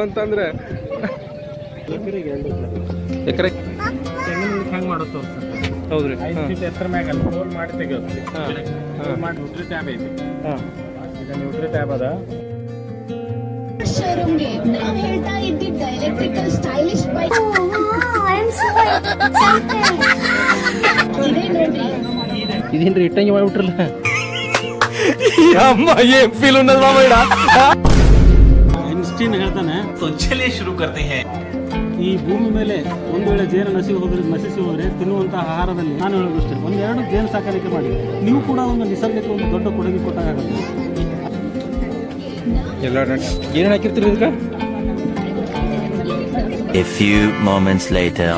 ಅಂತಂದ್ರೆ ಎಕರೆ ಹೆಂಗ್ ಮಾಡುತ್ತೋ ಹೌದ್ರಿ. 5 ಫೀಟ್ ಎತ್ತರ ಮ್ಯಾಗ ಹೋಲ್ ಮಾಡಿ ತೆಗೆಯೋದು ಮಾಡಿ ನ್ಯೂಟ್ರಿ ಟ್ಯಾಬ್ ಐತಿ. ಈಗ ನ್ಯೂಟ್ರಿ ಟ್ಯಾಬ್ ಅದ ಶೋರೂಮ್ಗೆ ನಾವು ಹೇಳ್ತಾ ಇದ್ದಿದ್ದ ಎಲೆಕ್ಟ್ರಿಕಲ್ ಸ್ಟೈಲಿಶ್ ಬೈಕ್ ಇದೆ ನೋಡ್ರಿ. ಇದೇನ್ರಿ ಇಟ್ಟಂಗೆ ಮಾಡ್ಬಿಟ್ರಲ್ಲ. ಅಮ್ಮ ಏನ್ ಫೀಲ್ ಅನ್ನೋದು ಮಾಡ. ಐನ್ಸ್ಟೀನ್ ಹೇಳ್ತಾನೆ, ಚಲಿಯೇ ಶುರು करते हैं. ಈ ಭೂಮಿ ಮೇಲೆ ಒಂದು ವೇಳೆ ಜೇನು ನಶಿಸಿ ಹೋದ್ರೆ ತಿನ್ನುವಂತಹ ಆಹಾರದಲ್ಲಿ ನಾನು ಹೇಳೋದಷ್ಟೇ, ಒಂದೆರಡು ಜೇನು ಸಾಕಾಣಿಕೆ ಮಾಡಿ ನೀವು ಕೂಡ ಒಂದು ನಿಸರ್ಗಕ್ಕೆ ಒಂದು ದೊಡ್ಡ ಕೊಡುಗೆ ಕೊಟ್ಟಾಗುತ್ತೆ. ಎಲ್ಲ ಏನೇನು ಹಾಕಿರ್ತೀರಿ ಇದಕ್ಕೆ? A few moments later.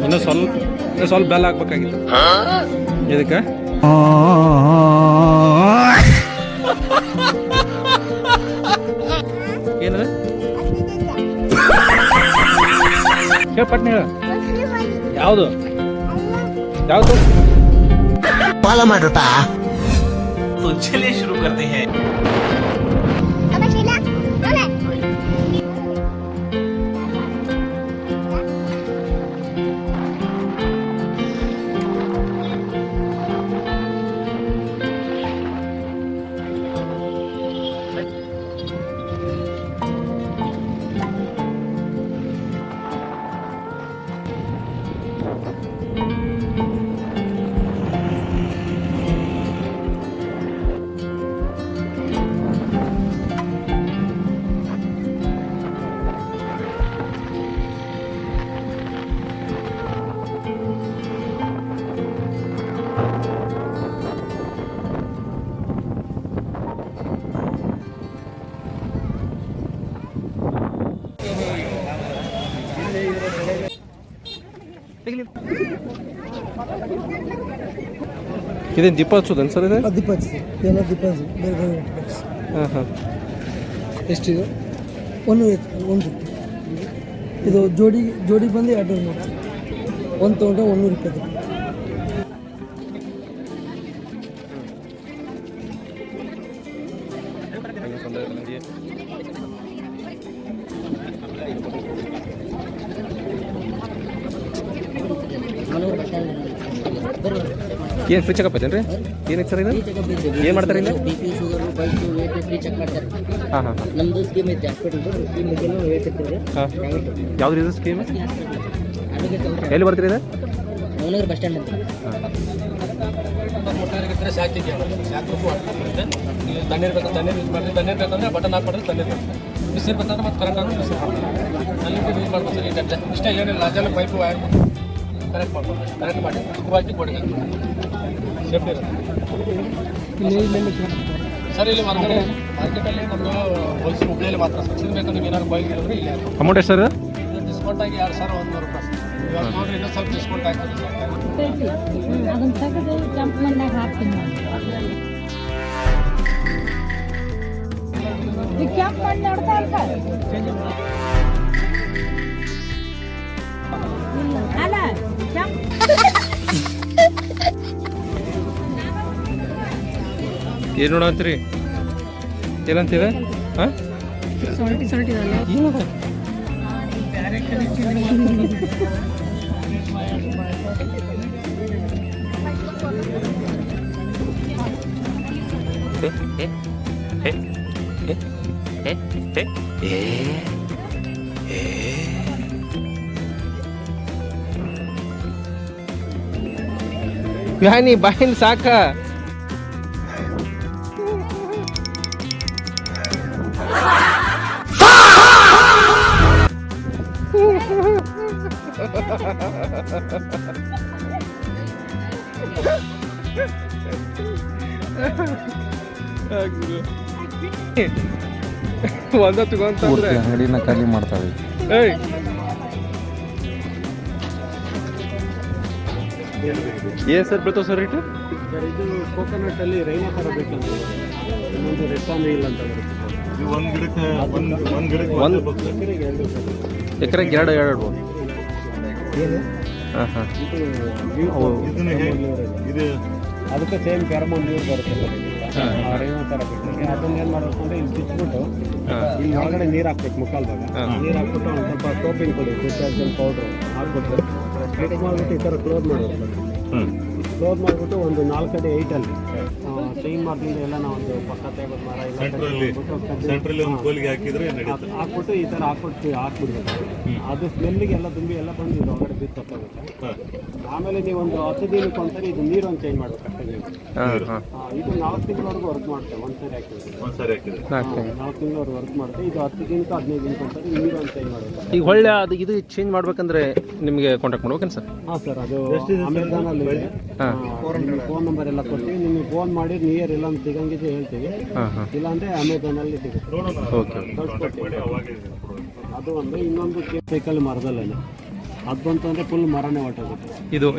ಇನ್ನೂ ಸ್ವಲ್ಪ ಬೆಲ್ಲ ಹಾಕ್ಬೇಕಾಗಿತ್ತು ಇದಕ್ಕೆ. ಏನದ ಪಟ್ನಿ ಹೇಳ. ಯಾವುದು ಯಾವುದು ಫಾಲೋ ಮಾಡುತ್ತಾ? तो चलिए शुरू करते हैं. ಇದೇನು ದೀಪ ಹಚ್ಚೋದನ್ ಸರ್? ಇದೆ ದೀಪ ಹಚ್ಚಿ ಎಲ್ಲ ದೀಪ ಬೇರೆ ಹಾಂ ಹಾಂ. ಎಷ್ಟಿದೆ? ಒಂದು ಇದು ಜೋಡಿ ಬಂದು 200 ನೋಡಿ. ಒಂದು ತೊಗೊಂಡ್ರೆ 120. ಏನು ಫ್ರೀ ಚೆಕಪ್ ಐತೇನ್ರಿ? ಏನೈತೆ ಸರ್ ಇದು? ಏನು ಮಾಡ್ತಾರೆ ಇಲ್ಲಿ? BP sugar pulse weight free check ಮಾಡ್ತಾರೆ. ಹಾಂ ಹಾಂ ಹಾಂ. ನಮ್ಮದು ಸ್ಕೀಮ್ ಐತೆ ಹಾಸ್ಪಿಟಲ್ದು. ಸ್ಕೀಮ್ ಬಗ್ಗೆ ಹೇಳ್ತಿರ್ತೀವಿ. ಹಾಂ, ಯಾವ್ದು ಇದು ಸ್ಕೀಮ್? ಆರೋಗ್ಯ ಕೇಂದ್ರ ಎಲ್ಲಿ ಬರ್ತೀರಿ ಇದು? ನವನಗರ ಬಸ್ ಸ್ಟ್ಯಾಂಡ್ ಅಂತ. ತಣ್ಣೀರು ಬೇಕು, ತಣ್ಣೀರು ಯೂಸ್ ಮಾಡಿರಿ. ತಣ್ಣೀರು ಬೇಕಂದ್ರೆ ಬಟನ್ ಹಾಕ್ಬಿಡ್ರಿ, ತಣ್ಣೀರು ಬೇಕು. ಬಿಸಿರು ಬೇಕಂದ್ರೆ ಮತ್ತೆ ಕರೆಕ್ಟ್ ಆಗಿ ಬಿಸಿರು ಅಲ್ಲಿ ಯೂಸ್ ಮಾಡ್ಬೋದು ಸರ್. ಈಗ ಇಷ್ಟೇ ಏನಿಲ್ಲ, ಅದೆಲ್ಲ ಪೈಪು ವೈರ್ ಕರೆಕ್ಟ್ ಮಾಡ್ಬೋದು. ಕರೆಕ್ಟ್ ಮಾಡಿ ಕ್ವಾಲಿಟಿ ಕೊಡಿ ಸೇಫ್ಟಿ ಇರುತ್ತೆ ಸರ್. ಇಲ್ಲಿ ಹೊರಗಡೆ ಮಾರ್ಕೆಟಲ್ಲಿ ನಮ್ಮದು ಹೋಲ್ಸಿ ಹುಬ್ಳಿಯಲ್ಲಿ ಮಾತ್ರ ಸರ್. ಇದು ಬೇಕಂದ್ರೆ ಏನಾದ್ರು ಬೈಕ್ ಇರೋದ್ರೆ ಇಲ್ಲಿ ಅಮೌಂಟ್ ಎಷ್ಟು ಸರ್? ಡಿಸ್ಕೌಂಟ್ ಆಗಿ 2,100 ರೂಪಾಯಿ ಸರ್. ಇವಾಗ ನೋಡ್ರಿ ಇನ್ನೂ ಸ್ವಲ್ಪ ಡಿಸ್ಕೌಂಟ್ ಆಗ್ತದೆ ಸರ್. ಅದನ್ನ ತೆಗೆದು ಜಂಪ್ ಮಣ್ಣಾಗ ಹಾಕ್ತೀನಿ. ಈ ಕೆಂಪ್ ಮಣ್ಣು ನೋಡ್ತಾ ಅಲ್ಲ ಕೆಂಪ್ ಏನು ನೋಡತ್ರಿ? ಏನಂತಿದೆ? ಹಾಂ, ಏನದ? ನೀ ಬಾಯಿನ ಸಾಕ. ಒಂದ ತಗೊಂತಂದ್ರೆ ಅಂಗಡಿನ ಖಾಲಿ ಮಾಡ್ತಾವೆ. ಏನ್ ಸರ್ ಬೀಳ್ತಾವ ಸರ್ ರೇಟ್? ಸರ್ ಇದು ಕೋಕೋನಟ್ಟಲ್ಲಿ ರೈನೋ ಥರ ಬೇಕಂತ ಇನ್ನೊಂದು ರೆಡ್ ವೀಲ್ ಅಂತ ಬರುತ್ತೆ. ಒಂದು ಗಿಡಕ್ಕೆ ಎಕರೆಗೆ ಎರಡು ಇಡ್ಬೋದು. ಹಾಂ ಹಾಂ ಇದು ಅದಕ್ಕೆ ಸೇಮ್ ಕ್ಯಾರಮೋನ್ ನೀರು ಬರುತ್ತಲ್ಲ ರೈನೋ ಥರ ಬೇಕು. ಅದನ್ನ ಏನು ಮಾಡಬೇಕು ಅಂದರೆ ಇಲ್ಲಿ ಬಿಚ್ಚಿಬಿಟ್ಟು ಇಲ್ಲಿ ಒಳಗಡೆ ನೀರು ಹಾಕ್ಬೇಕು ಮುಕ್ಕಾಲು ಭಾಗ. ನೀರು ಹಾಕ್ಬಿಟ್ಟು ಒಂದು ಸ್ವಲ್ಪ ಸೋಪಿನ ಕೊಡಿ, ಡಿಟರ್ಜೆಂಟ್ ಪೌಡ್ರು ಹಾಕ್ಬಿಟ್ಟು ಮಿಕ್ಸ್ ಮಾಡಿಬಿಟ್ಟು ಈ ಥರ ಕ್ಲೋಸ್ ಮಾಡಬೇಕು. ಕ್ಲೋಸ್ ಮಾಡಿಬಿಟ್ಟು ಒಂದು 4 ಅಡಿ 8 ಕ್ಲೀನ್ ಮಾಡಿದ್ರೆ ಎಲ್ಲ ನಾವು ಒಂದು ಪಕ್ಕ ತೆಗೆದು ಮರ ಸೆಂಟ್ರಲ್ಲಿ ಒಂದು ಕೋಲಿಗೆ ಹಾಕಿದ್ರೆ ನಡೆಯುತ್ತೆ. ಹಾಕ್ಬಿಟ್ಟು ಈ ಥರ ಹಾಕ್ಬಿಡ್ಬೇಕು. ಅದು ಸ್ಮೆಲ್ಲಿಗೆ ಎಲ್ಲ ತುಂಬಿ ಎಲ್ಲ ಬಂದು ಇದು ಹೊರಗಡೆ ಬಿದ್ದು ತಪ್ಪಾಗುತ್ತೆ. ಆಮೇಲೆ ನೀವು ಒಂದು 10 ದಿನಕ್ಕೆ ಒಂದ್ಸರಿ ಇದು ನೀರು ಒಂದು ಚೇಂಜ್ ಮಾಡಬೇಕು ಅಷ್ಟೇ. ಇದು 4 ತಿಂಗಳವರೆಗೂ ವರ್ಕ್ ಮಾಡುತ್ತೆ. ಒಂದ್ಸರಿ ಹಾಕಿದ್ರೆ 4 ತಿಂಗಳವರೆಗೂ ವರ್ಕ್ ಮಾಡುತ್ತೆ. ಇದು 10 ದಿನಕ್ಕೆ 15 ದಿನಕ್ಕೆ ಒಂದ್ಸರಿ ನೀರು ಒಂದು ಚೇಂಜ್ ಮಾಡಬೇಕು. ಈಗ ಒಳ್ಳೆ ಅದು ಇದು ಚೇಂಜ್ ಮಾಡ್ಬೇಕಂದ್ರೆ ನಿಮಗೆ ಕಾಂಟ್ಯಾಕ್ಟ್ ಮಾಡ್ಬೇಕೇನು ಸರ್? ಹಾಂ ಸರ್, ಅದು ಅಮೆಝಾನಲ್ಲಿ ಫೋನ್ ನಂಬರ್ ಎಲ್ಲ ಕೊಡ್ತೀವಿ. ನಿಮಗೆ ಫೋನ್ ಮಾಡಿ ನಿಯರ್ ಇಲ್ಲ ಅಂತ ಸಿಗಂಗಿದ್ರೆ ಹೇಳ್ತೀವಿ, ಇಲ್ಲಾಂದರೆ ಅಮೆಝಾನಲ್ಲಿ ಸಿಗುತ್ತೆ. ಓಕೆ. ಅದು ಒಂದು ಇನ್ನೊಂದು ಸೈಕಲ್ ಮರದಲ್ಲೇ ಅದು ಬಂತು ಅಂದರೆ ಫುಲ್ ಮರನೇ ಹೊಟ್ಟೋಗುತ್ತೆ.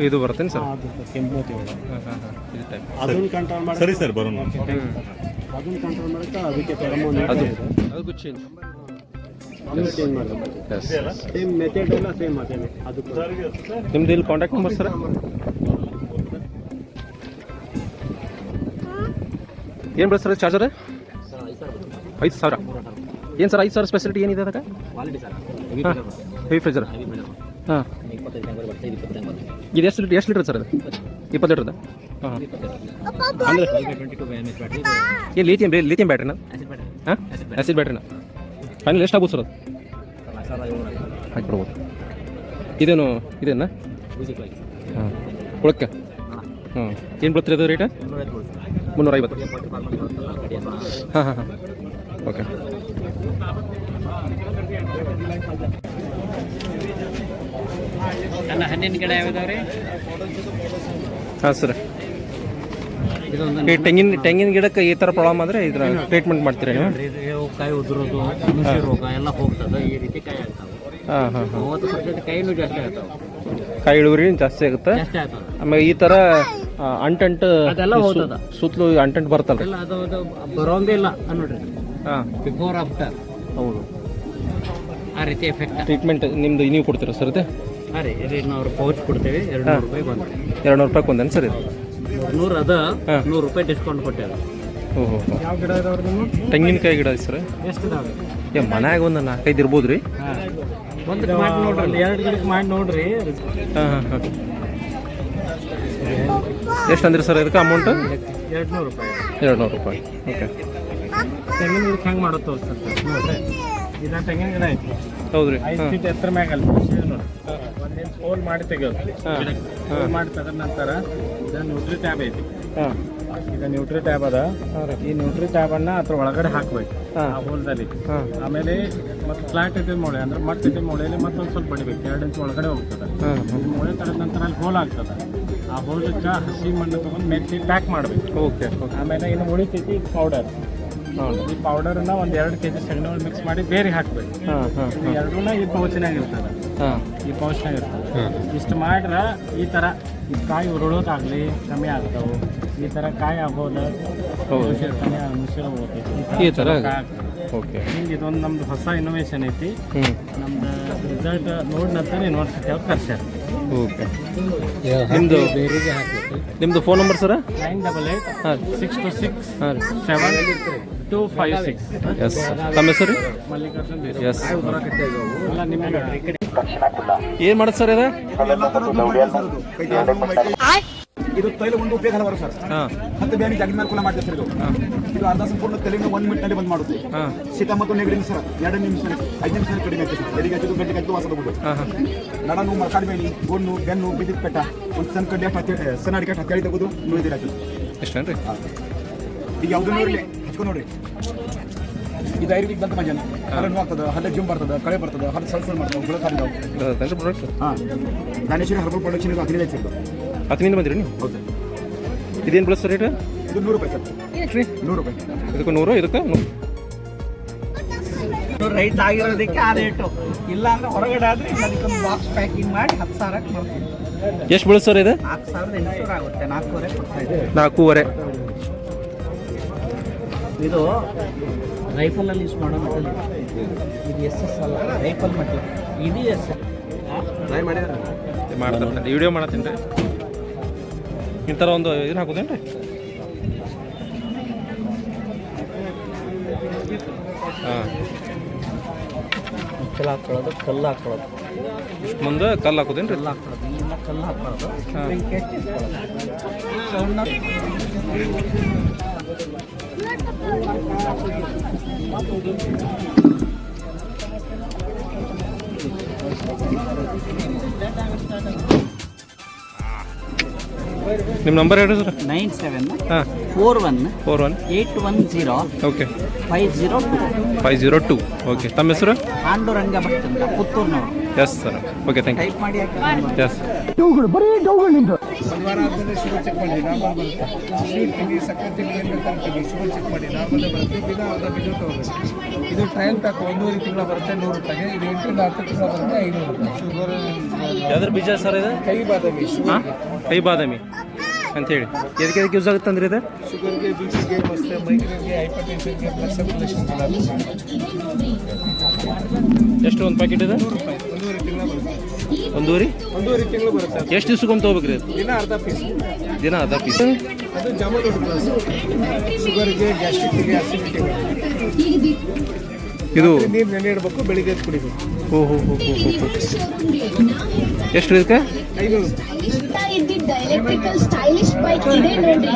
ಇದು ಬರುತ್ತೇನು ಸರ್? ಅದು ಸರ್ ಕೆಂಪೋತಿ ಒಳಗೆ ಇದು ಟೈಪ್. ಅದನ್ನು ಕಂಟ್ರೋಲ್ ಮಾಡಿ. ಸರಿ ಸರ್, ಬರೋಣ. ಅದನ್ನು ಕಂಟ್ರೋಲ್ ಮಾಡೋಕ್ಕೆ ಅದಕ್ಕೆ ಫೆರಮೋನ್ ಅದು ಚೇಂಜ್ ಮಾಡಬೇಕು. ಸೇಮ್ ಮೆಥಡ್ ಎಲ್ಲ ಸೇಮ್ ಅದೇನೆ. ಅದು ನಿಮ್ದು ಇಲ್ಲಿ ಕಾಂಟ್ಯಾಕ್ಟ್ ನಂಬರ್ ಸರ್? ಏನು ಬರುತ್ತೆ ಸರ್ ಚಾರ್ಜರ್? 5,000. ಏನು ಸರ್ 5,000 ಸ್ಪೆಷಾಲಿಟಿ ಏನಿದೆ ಅದಕ್ಕೆ? Heavy freezer. ಹಾಂ, ಇದು ಎಷ್ಟು ಲೀಟ್ರ್ ಸರ್? ಅದು 20 ಲೀಟ್ರದ. ಹಾಂ, ಅಂದರೆ ಏನು ಲಿಥಿಯಂ ಬ್ಯಾಟ್ರಿನ? ಹಾಂ, ಆ್ಯಸಿಡ್ ಬ್ಯಾಟ್ರಿನ. ಫೈನಲ್ ಎಷ್ಟು ಆಗ್ಬೋದು ಸರ್ ಅದು? ಹಾಕಿಬಿಡ್ಬೋದು. ಇದೇನಾ? ಹಾಂ, ಕೊಳಕ್ಕೆ. ಹಾಂ, ಏನು ಬರುತ್ತೆ ಅದು ರೇಟ? 350. ಹಾಂ ಹಾಂ ಹಾಂ, ಓಕೆ. ನನ್ನ ಹಣ್ಣಿನ ಗಿಡ ಯಾವ್ದಾವ್ರಿ? ಹಾಂ ಸರ್, ಈ ತೆಂಗಿನ ಗಿಡಕ್ಕೆ ಈ ಥರ ಪ್ರಾಬ್ಲಮ್ ಆದರೆ ಇದರ ಟ್ರೀಟ್ಮೆಂಟ್ ಮಾಡ್ತೀರಾ ನೀವು? ಕಾಯಿ ಉದುರೋದು, ನುಸಿ ರೋಗ ಎಲ್ಲ ಹೋಗ್ತದೆ. ಈ ರೀತಿ ಕಾಯಿ ಆಗ್ತಾವೆ. ಹಾಂ ಹಾಂ ಹಾಂ, 30% ಕಾಯಿನೂ ಜಾಸ್ತಿ ಆಗ್ತಾವೆ. ಕಾಯಿ ಇಳುವರಿ ಜಾಸ್ತಿ ಆಗುತ್ತೆ. ಆಮೇಲೆ ಈ ಥರ ಅಂಟಂಟು ಅದೆಲ್ಲ ಹೋಗ್ತದ, ಸುತ್ತಲೂ ಅಂಟಂಟು ಬರ್ತಲ್ಲ ಎಲ್ಲ ಅದು ಬರೋಂದೇ ಇಲ್ಲ ನೋಡ್ರಿ. ಹಾಂ, ಬಿಫೋರ್ ಆಫ್ಟರ್ ಹೌದು. ಆ ರೀತಿ ಎಫೆಕ್ಟ್. ಟ್ರೀಟ್ಮೆಂಟ್ ನಿಮ್ಮದು ನೀವು ಕೊಡ್ತೀರಾ ಸರ್? ಇದು ಹಾಂ ರೀ, ಇದು ನಾವು ಪೌಚ್ ಕೊಡ್ತೇವೆ. 200 ರೂಪಾಯಿ ಬಂದು. 200 ರೂಪಾಯಿ ಒಂದೇನು ಸರ್? ಇದು 100 ಅದ, 100 ರೂಪಾಯಿ ಡಿಸ್ಕೌಂಟ್ ಕೊಟ್ಟೇವೆ. ಓಹೋ, ಯಾವ ಗಿಡ ಇದಾವ್ರಿ ನಿಮ್ಮ? ತೆಂಗಿನಕಾಯಿ ಗಿಡ ಸರ್? ಎಷ್ಟು ಇದಾವೆ? ಮನ್ಯಾಗ ಒಂದು 4-5 ಇರ್ಬೋದು ರೀ. ಒಂದು ಮಾಡಿ ನೋಡ್ರಿ, 2 ಗಿಡಕ್ಕೆ ಮಾಡಿ ನೋಡ್ರಿ. ಹಾಂ ಹಾಂ ಹಾಂ, ಎಷ್ಟು ಅಂದ್ರಿ ಸರ್ ಇದಕ್ಕೆ ಅಮೌಂಟು? 200 ರೂಪಾಯಿ. 200 ರೂಪಾಯಿ. ಓಕೆ. ತೆಂಗಿನ ಗಿಡಕ್ಕೆ ಹೆಂಗೆ ಮಾಡೋದು ಸರ್? ನೋಡ್ರಿ, ಇದನ್ನ ತೆಂಗಿನ ಗಿಡ ಐತಿ. ಹೌದು ರೀ. 5 ಫೀಟ್ ಎತ್ತರ ಮ್ಯಾಗ ಅಲ್ಲಿ ನೋಡಿ ಒಂದೇನು ಹೋಲ್ ಮಾಡಿ ತೆಗೆಯೋದು. ಹೋಲ್ ಮಾಡಿ ತೆಗೆದ ನಂತರ ಇದನ್ನ ನ್ಯೂಟ್ರಿ ಟ್ಯಾಬ್ ಐತಿ. ಹಾಂ, ಈಗ ನ್ಯೂಟ್ರಿ ಟ್ಯಾಬ್ ಅದ. ಈ ನ್ಯೂಟ್ರಿ ಟ್ಯಾಬನ್ನು ಅದ್ರ ಒಳಗಡೆ ಹಾಕ್ಬೇಕು ಆ ಹೋಲ್ದಲ್ಲಿ. ಆಮೇಲೆ ಮತ್ತು ಫ್ಲಾಟ್ ಇದ್ದ ಮೂಳೆ ಅಂದ್ರೆ ಮಟ್ಟಿದ್ದ ಮೂಳೆಯಲ್ಲಿ ಮತ್ತೊಂದು ಸ್ವಲ್ಪ ಬಡಿಬೇಕು. 2 ಇಂಚ್ ಒಳಗಡೆ ಹೋಗ್ತದೆ. ಮೂಳೆ ತಡೆದ ನಂತರ ಅಲ್ಲಿ ಹೋಲ್ ಆಗ್ತದೆ. ಆ ಹೋಲಕ್ಕೆ ಹಸಿ ಮಣ್ಣು ತೊಗೊಂಡು ಮೆತ್ತಿ ಪ್ಯಾಕ್ ಮಾಡಬೇಕು. ಓಕೆ. ಆಮೇಲೆ ಇನ್ನು ಉಳಿತೈತಿ ಪೌಡರ್. ಈ ಪೌಡರನ್ನ ಒಂದು 2 kg ಸಗಣಿ ಮಿಕ್ಸ್ ಮಾಡಿ ಬೇರೆ ಹಾಕ್ಬೇಕು. ಎರಡೂ ಈ ಪೌಚಿನಾಗ ಇರ್ತದೆ. ಈ ಪೌಚ್ನಾಗ ಇರ್ತದೆ. ಇಷ್ಟು ಮಾಡ್ರೆ ಈ ಥರ ಕಾಯಿ ಉರುಳೋದಾಗಲಿ ಕಮ್ಮಿ ಆಗ್ತಾವೆ. ಈ ಥರ ಕಾಯಿ ಆಗೋದು ಈ ಥರ. ಓಕೆ. ಹಿಂಗೆ ಇದೊಂದು ನಮ್ದು ಹೊಸ ಇನೋವೇಷನ್ ಐತಿ. ನಮ್ದು ರಿಸಲ್ಟ್ ನೋಡಿದ ನಂತರ ಯೂನಿವರ್ಸಿಟಿ ಅವ್ರು ಕರ್ಸ್ಯಾರ. ಓಕೆ. ನಿಮ್ಮದು ಫೋನ್ ನಂಬರ್ ಸರ? 9862672256. ಎಸ್. ತಮ್ಮ ಹೆಸರು? ಮಲ್ಲಿಕಾರ್ಜುನ್. ಎಸ್. ಎಲ್ಲ ನಿಮ್ಮ ಏನು ಮಾಡುತ್ತೆ ಸರ್ ಇದು? ಇದು ತೈಲ ಒಂದು ಉಪಯೋಗ ಹಲವಾರು ಸರ್. 10 ಬ್ಯಾನಿ ಜಾಗಿನ ಮೇಲೆ ಕುಲ ಮಾಡ್ತೀವಿ ಸರ್. ಇದು ಅರ್ಧ ಸಂಪೂರ್ಣ ತಲೆಯಿಂದ 1 ಮಿನಿಟ್ನಲ್ಲಿ ಬಂದ್ ಮಾಡುತ್ತೆ. ಶೀತ ಮತ್ತು ನೆಗಡಿ ಸರ್ 2 ನಿಮಿಷ 5 ನಿಮಿಷ ಕಡಿಮೆ ಆಗ್ತದೆ. ಎಡಿಗೆ ಹಚ್ಚಿದ್ದು ಗಂಟೆ ಹಚ್ಚು ವಾಸ ಹೋಗ್ಬೋದು. ನಡನು ಮರ್ಕಾಡಿ ಬೇನಿ ಗೋಣ್ಣು ಬೆನ್ನು ಬಿದ್ದಿದ್ದ ಪೆಟ್ಟ ಒಂದು ಸಣ್ಣ ಕಡ್ಡಿ ಸಣ್ಣ ಅಡಿಕೆ ಹತ್ತಿ ತೆಗೆದು ನೋಡಿದಿರ ಎಷ್ಟೇನ್ರಿ? ಈಗ ಯಾವ್ದು ನೋಡ್ರಿ ಹಚ್ಕೊಂಡು ನೋಡ್ರಿ. ಇದು ಆಯುರ್ವೇದಿಕ್ ಬಂತ ಮಜಾನ ಹರನು ಆಗ್ತದೆ, ಹಲ್ಲೆ ಜುಮ್ ಬರ್ತದೆ, ಕಳೆ ಬರ್ತದೆ, ಹಲ್ಲೆ ಸಲ್ಸಲ್ ಮಾಡ್ತಾವೆ, ಹುಳ ಕಾಡಿದಾವೆ. ಹಾಂ, ದಾನೇಶ್ವರಿ ಹರ್ಬಲ್ ಪ್ರೊಡಕ್ಷನ್ ಇದು 15 ಸಿಗ್ತದೆ. 15 ಬಂದಿರಿ ನೀವು? ಹೌದು ಸರ್. ಇದೇನು ಬರುತ್ತೆ ಸರ್ ರೇಟ್? ಇದು 100 ರೂಪಾಯಿ ಸರ್. ಎಷ್ಟು ರೀ? 100 ರೂಪಾಯಿ. ಇದಕ್ಕೆ 100, ಇದಕ್ಕೆ 100. ರೈಟ್ ಆಗಿರೋದಕ್ಕೆ ಆ ರೇಟು. ಇಲ್ಲ ಅಂದ್ರೆ ಹೊರಗಡೆ ಆದರೆ ಅದಕ್ಕೊಂದು ಬಾಕ್ಸ್ ಪ್ಯಾಕಿಂಗ್ ಮಾಡಿ 10,000ಕ್ಕೆ ಬರ್ತೀವಿ. ಎಷ್ಟು ಬೀಳುತ್ತೆ ಸರ್ ಇದು? 4800 ಆಗುತ್ತೆ, 4.5 ಕೊಡ್ತಾ ಇದೆ. 4.5. ಇದು ರೈಫಲಲ್ಲಿ ಯೂಸ್ ಮಾಡೋ ಮೆಟಲ್. ಇದು ಎಸ್ ಎಸ್ ಅಲ್ಲ, ರೈಫಲ್ ಮೆಟಲ್. ಇದು ಎಸ್ ಮಾಡ್ತಾರೆ ವಿಡಿಯೋ ಮಾಡತ್ತೀನಿ ರೀ. ಇಂಥರ ಒಂದು ಇದನ್ನ ಹಾಕೋದೇನು ರೀ? ಹಾಂ, ಮುಚ್ಚಲ ಹಾಕೊಳ್ಳೋದು, ಕಲ್ಲು ಹಾಕೊಳ್ಳೋದು, ಮುಂದೆ ಕಲ್ಲು ಹಾಕೋದೇನು ರೀ? ಕಲ್ಲು ಹಾಕೊಳ್ಳೋದು, ಇಲ್ಲಿಂದ ಕಲ್ಲು ಹಾಕೊಳ್ಳೋದು, ಹಾಂ. ಬೆಂಕಿ ಹಚ್ಚಿ ಸೌಂಡ್ನ ನಿಮ್ಮ ನಂಬರ್ ಹೇಳ್ರಿ ಸರ್. 97 ಹಾಂ, 41 41 810 ಓಕೆ 502. 502. ಓಕೆ, ತಮ್ಮ ಹೆಸರು? ಪಾಂಡುರಂಗ ಭಟ್ ಅಂತ, ಪುತ್ತೂರ್ನವರು. Yes sir. Okay, thank you. Type ಮಾಡಿ ಹಾಕಿ. ಎಸ್. ಇದು ಟ್ರಯಲ್ ಪ್ಯಾಕ್ 1.5 ತಿಂಗಳ ಬರುತ್ತೆ 100 ರೂಪಾಯಿಗೆ. ಇದು 8 ರಿಂದ 10 ತಿಂಗಳ ಬರುತ್ತೆ 500 ರೂಪಾಯಿ. ಶುಗರ್ ಯಾವ್ದ್ರ ಬೀಜ ಸರ್ ಇದು? ಕೈ ಬಾದಾಮಿ. ಹಾಂ, ಕೈ ಬಾದಾಮಿ ಅಂತೇಳಿ ಎದಕ್ಕೆ ಯೂಸ್ ಆಗುತ್ತೆ ಅಂದ್ರೆ ಇದು? ಶುಗರ್ಗೆ, ಬಿಪಿಗೆ, ಮತ್ತೆ ಮೈಗ್ರೇನ್ಗೆ, ಹೈಪರ್ಟೆನ್ಷನ್ಗೆ, ಬ್ಲಡ್ ಸರ್ಕ್ಯುಲೇಷನ್ ಎಷ್ಟು ಒಂದು ಪ್ಯಾಕೆಟ್ ಇದೆ? 100 ರೂಪಾಯಿ. 1.5 ತಿಂಗಳ ಬರುತ್ತೆ. 1.5 ತಿಂಗಳು ಬರುತ್ತೆ. ಎಷ್ಟು ದಿವ್ಸಕ್ಕೊಮ್ಮೆ ತೊಗೋಬೇಕ್ರಿ ಅದು? ದಿನ ಅರ್ಧ ಪೀಸ್. ದಿನ ಅರ್ಧ ಪೀಸ್. ಅದು ಜಾಮೂನ್ ಪ್ಲಸ್ ಶುಗರ್ಗೆ, ಗ್ಯಾಸ್ಟ್ರಿಕ್ಗೆ, ಅಸಿಡಿಟಿಗೆ. ಇದು ನೀರು ನೆನೆ ಇಡಬೇಕು, ಬೆಳಿಗ್ಗೆ ಎದ್ದು ಕುಡಿಬೇಕು. ಓಹೋ ಎಷ್ಟು ಇದಕ್ಕೆ? 500 ಇದ್ದಿದ್ದ ಎಲೆಕ್ಟ್ರಿಕಲ್ ಸ್ಟೈಲಿಶ್ ಬೈಕ್ ಇದೆ ನೋಡ್ರಿ.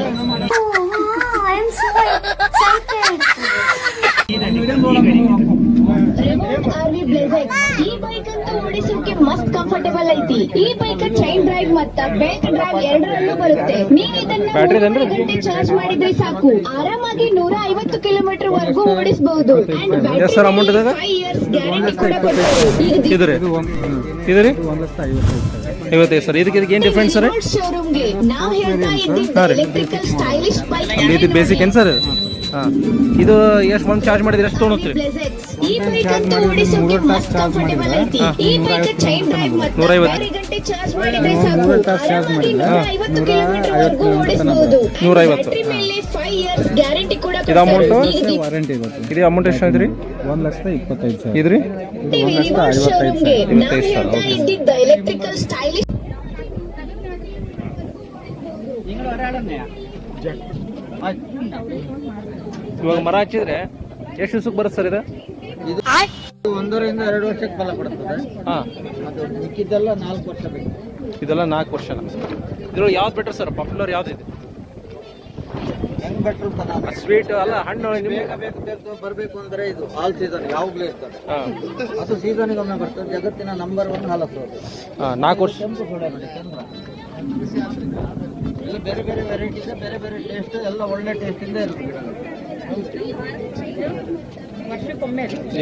ರೆಮೋಟ್ ಆರ್ವಿ ಬ್ಲೇಜೆಕ್ಸ್. ಈ ಬೈಕ್ ಅಂತೂ ಓಡಿಸೋಕೆ ಮಸ್ತ್ ಕಂಫರ್ಟೇಬಲ್ ಐತಿ. ಈ ಬೈಕ್ ಚೈನ್ ಡ್ರೈವ್ ಮತ್ತ ಬೆಲ್ಟ್ ಡ್ರೈವ್ ಎರಡರಲ್ಲೂ ಬರುತ್ತೆ. ನೀವು ಇದನ್ನ ಬ್ಯಾಟ್ರಿ ಇದೆನ್ರಿ? 3 ಗಂಟೆ ಚಾರ್ಜ್ ಮಾಡಿದ್ರೆ ಸಾಕು, ಆರಾಮಾಗಿ 150 ಕಿಲೋಮೀಟರ್ ವರೆಗೂ ಓಡಿಸಬಹುದು. ಎಷ್ಟು ಸರ್ ಅಮೌಂಟ್ ಇದೆ? 5 ಇಯರ್ಸ್ ಗ್ಯಾರಂಟಿ ಕೂಡ ಕೊಡ್ತಾರೆ. ಇದು ರೀ? ಇದು ರೀ 55 ಸರ್. ಇದಕ್ಕೆ ಏನು ಡಿಫ್ರೆನ್ಸ್ ಸರ್? ಶೋರೂಮ್ಗೆ ನಾವು ಹೇಳ್ತಾ ಇದ್ದಿದ್ದು ಎಲೆಕ್ಟ್ರಿಕಲ್ ಸ್ಟೈಲಿಶ್ ಬೈಕ್ ಇದು ಬೇಸಿಕ್ ಏನು ಸರ್? ಹಾಂ, ಇದು ಎಷ್ಟು ಮಂತ್ ಚಾರ್ಜ್ ಮಾಡಿದ್ರೆ ಎಷ್ಟು ತೊಗೊಳತ್ರಿ? ಈ ಬೈಕ್ ಅಂತೂ ಓಡಿಸೋಕೆ ಮಸ್ತ್ ಕಂಫರ್ಟೇಬಲ್ ಐತಿ. ಈ ಬೈಕ್ ಚೈನ್ ಡ್ರೈವ್ ಮತ್ತು 150 ಬೇರೆ ಗಂಟೆ ಚಾರ್ಜ್ ಮಾಡಿದ್ರೆ ಸಾಕು, ಆರಾಮಾಗಿ 150 ಕಿಲೋಮೀಟರ್ ವರೆಗೂ ಓಡಿಸಬಹುದು. 150. ಬ್ಯಾಟರಿ ಮೇಲೆ 5 ಇಯರ್ಸ್ ಗ್ಯಾರಂಟಿ ಕೂಡ ಇದು ಅಮೌಂಟ್ ಕೊಡ್ತಾರೆ. ಇದು ಅಮೌಂಟ್ ಎಷ್ಟು ಐತ್ರಿ? 1,25,000. ಇದ್ರಿ ಶೋರೂಮ್ಗೆ ನಾವು 55,000. ಹೇಳ್ತಾ ಇದ್ದಿದ್ದ ಎಲೆಕ್ಟ್ರಿಕಲ್ ಸ್ಟೈಲಿಶ್ ಇವಾಗ ಮರ ಹಚ್ಚಿದ್ರೆ ಎಷ್ಟು ದಿವ್ಸಕ್ಕೆ ಬರುತ್ತೆ ಸರ್ ಇದು? 1 ರಿಂದ 2 ವರ್ಷಕ್ಕೆ ಫಲ ಕೊಡುತ್ತದೆ. ಹಾಂ, ಅದು ಮಿಕ್ಕಿದ್ದೆಲ್ಲ 4 ವರ್ಷ ಬೇಕು. ಇದೆಲ್ಲ 4 ವರ್ಷನ. ಇದ್ರೊಳಗೆ ಯಾವ್ದು ಬೆಟರ್ ಸರ್? ಪಾಪ್ಯುಲರ್ ಯಾವ್ದು ಇದೆ? ಹೆಂಗ್ ಬೆಟ್ರು ಸ್ವೀಟ್ ಅಲ್ಲ, ಹಣ್ಣು ನಿಮ್ಗೆ? ಬೇಕು ಬರಬೇಕು ಅಂದ್ರೆ ಇದು ಆಲ್ ಸೀಸನ್ ಯಾವಾಗಲೂ ಇರ್ತದೆ. ಹಾಂ ಅದು ಸೀಸನ್ಗೆ ಒಮ್ಮೆ ಬರ್ತದೆ. ಜಗತ್ತಿನ ನಂಬರ್ 1 ಹಾಲಸು ಅದು. ಹಾಂ, 4 ವರ್ಷ. ಕೆಂಪು ಸೋಡಾ ನೋಡಿ, ಚಂದ್ರ. ಎಲ್ಲ ಬೇರೆ ಬೇರೆ ವೆರೈಟಿ ಇದೆ, ಬೇರೆ ಬೇರೆ ಟೇಸ್ಟ್, ಎಲ್ಲ ಒಳ್ಳೆ ಟೇಸ್ಟಿಂದ ಇರುತ್ತೆ ಗಿಡಗಳು.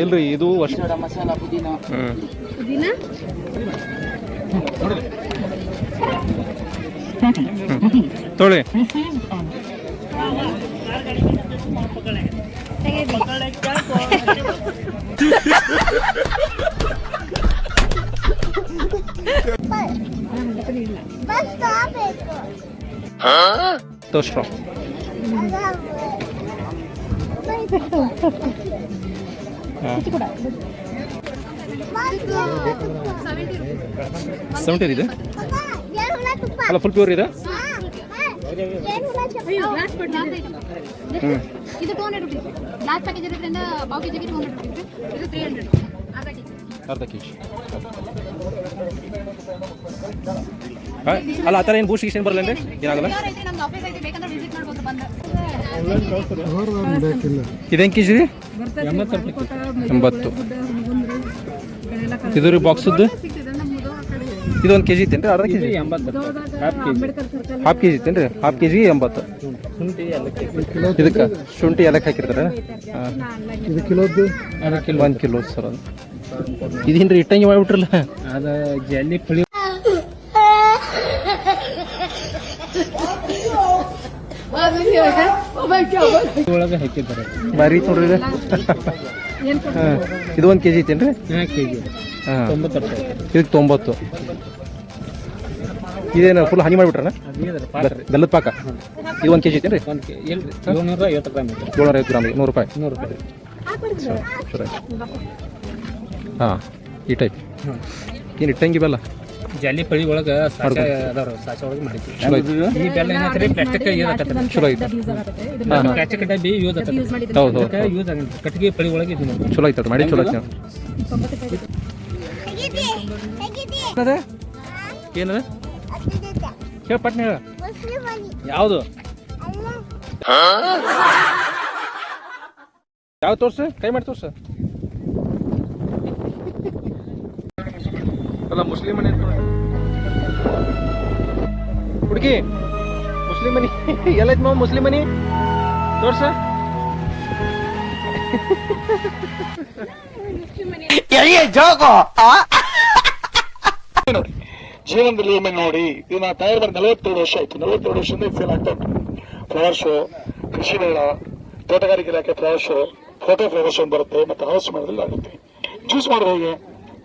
ಇಲ್ರಿ, ಇದು ವರ್ಷ. ಸೋಡಾ, ಮಸಾಲ, ಪುದೀನ. ತೊಳಿ ತೋರ್ಸ್ರ. ಸೆವೆಂಟಿ ಇದೆ ಅಲ್ಲ, ಫುಲ್ ಪ್ಯೂರ್ ಇದೆ. ಇದು 200 ರುಪೀಸ್. ಲಾಸ್ಟ್ ಪ್ಯಾಕೇಜ್ ಇರೋದ್ರಿಂದ ಪಾವ್ ಕೆಜಿಗೆ 200 ರುಪೀಸ್. ಇದು 300 ಅರ್ಧ ಕೆ ಜಿ. ಅಲ್ಲ, ಆ ಥರ ಏನು ಬೂಸ್ಟ್ ಗಿಸ್ಟ್ ಏನು ಬರಲ್ಲ ರೀ? ಏನಾಗಲ್ಲ. ನಮ್ದು ಆಫೀಸ್ ಐತೆ, ಬೇಕಂದ್ರೆ ವಿಸಿಟ್ ಮಾಡ್ಬೋದು ಬಂದು. ಇದೇನು ಕೆ ಜಿ ರೀ? 80. ಇದು ರೀ ಬಾಕ್ಸದ್ದು. ಇದು 1 ಕೆ ಜಿ ಇತ್ತೇನು ರೀ? ಅರ್ಧ K G? 80. Half K G ಇತ್ತೇನು ರೀ? ಹಾಫ್ ಕೆ ಜಿಗೆ 80. ಇದಕ್ಕೆ ಶುಂಠಿ ಎಲ್ಲಕ್ಕೆ ಹಾಕಿರ್ತಾರೆ. ಹಾಂ, ಇದು ಕಿಲೋದ್ದು 1 ಕಿಲೋ ಸರ್. ಅದು ಇದೇನು ರೀ ಇಟ್ಟಂಗೆ ಮಾಡಿಬಿಟ್ರಲ್ಲ? ಅದು ಜಲ್ಲಿ ಪುಳಿ. ಒಳಗೆ ಹಾಕಿದ್ದಾರೆ. ಭಾರಿ ನೋಡ್ರಿ ಇದು. ಹಾಂ, ಇದು 1 ಕೆ ಜಿ ಇತ್ತೇನು ರೀ? 4 kg. ಹಾಂ, 90 ರೂಪಾಯಿ. ಇದಕ್ಕೆ 90. ಇದೇನು ಫುಲ್ ಹನಿ ಮಾಡಿಬಿಟ್ರಣ ಅದೇನು ಪಾಕ ರೀ ಬೆಲ್ಲದ ಪಾಕ ಇದು 1 kg ಐತೇನು ರೀ 1 kg ಇಲ್ಲ ರೀ 750 ಗ್ರಾಮ್ ಐತೆ 750 ಗ್ರಾಮಿಗೆ 100 ರೂಪಾಯಿ 100 ರೂಪಾಯಿ ಸರಿ ಹಾಂ ಈ ಟೈಪ್ ಏನು ಇಟ್ಟಂಗಿ ಬೆಲ್ಲ ಜಾಲಿ ಪಳಿ ಒಳಗೆ ಸಾಚೆ ಅದಾವ ಸಾಚೆ ಒಳಗೆ ಮಾಡಿದ್ವಿ ಈ ಬೆಲ್ಲ ಏನೈತೆ ಪ್ಲಾಸ್ಟಿಕ್ ಯೂಸ್ ಆಗತ್ತೆ ಚಲೋ ಐತೆ ಪ್ಲಾಸ್ಟಿಕ್ ಡಬ್ಬಿ ಯೂಸ್ ಆಗತ್ತೆ ಹೌದು ಯೂಸ್ ಆಗಲ್ಲ ಕಟ್ಟಿಗೆ ಪಳಿ ಒಳಗೆ ಇದು ಮಾಡಿ ಚಲೋ ಐತೆ ಮಾಡಿ ಚಲೋ ಐತೆ ಏನದ ಹೇಳ ಪಟ್ನ ಹೇಳ ಯಾವುದು ಯಾವ್ದು ತೋರ್ಸ ಕೈ ಮಾಡಿ ತೋರ್ಸ ಅಲ್ಲ ಮುಸ್ಲಿಂ ಮನೆ ಹುಡುಗಿ ಮುಸ್ಲಿಂ ಮನಿ ಎಲ್ಲೈತ್ ಮಾವ ಮುಸ್ಲಿಂ ಮನಿ ತೋರ್ಸ ಜೀವನದಲ್ಲಿ ಒಮ್ಮೆ ನೋಡಿ ಇದು ನಾ ತಯಾರು ಮಾಡಿ 42 ವರ್ಷ ಆಯ್ತು. 42 ವರ್ಷದಿಂದ ಸೇಲ್ ಆಗ್ತಾ ಉಂಟು. ಫ್ಲವರ್ ಶೋ, ಕೃಷಿ ಮೇಳ, ತೋಟಗಾರಿಕೆ ಇಲಾಖೆ flower show, photo flower show ಬರುತ್ತೆ, ಮತ್ತೆ ಹೌಸ್ ಮೇಳದಲ್ಲಿ ಆಗುತ್ತೆ. ಜ್ಯೂಸ್ ಮಾಡೋದು ಹೇಗೆ?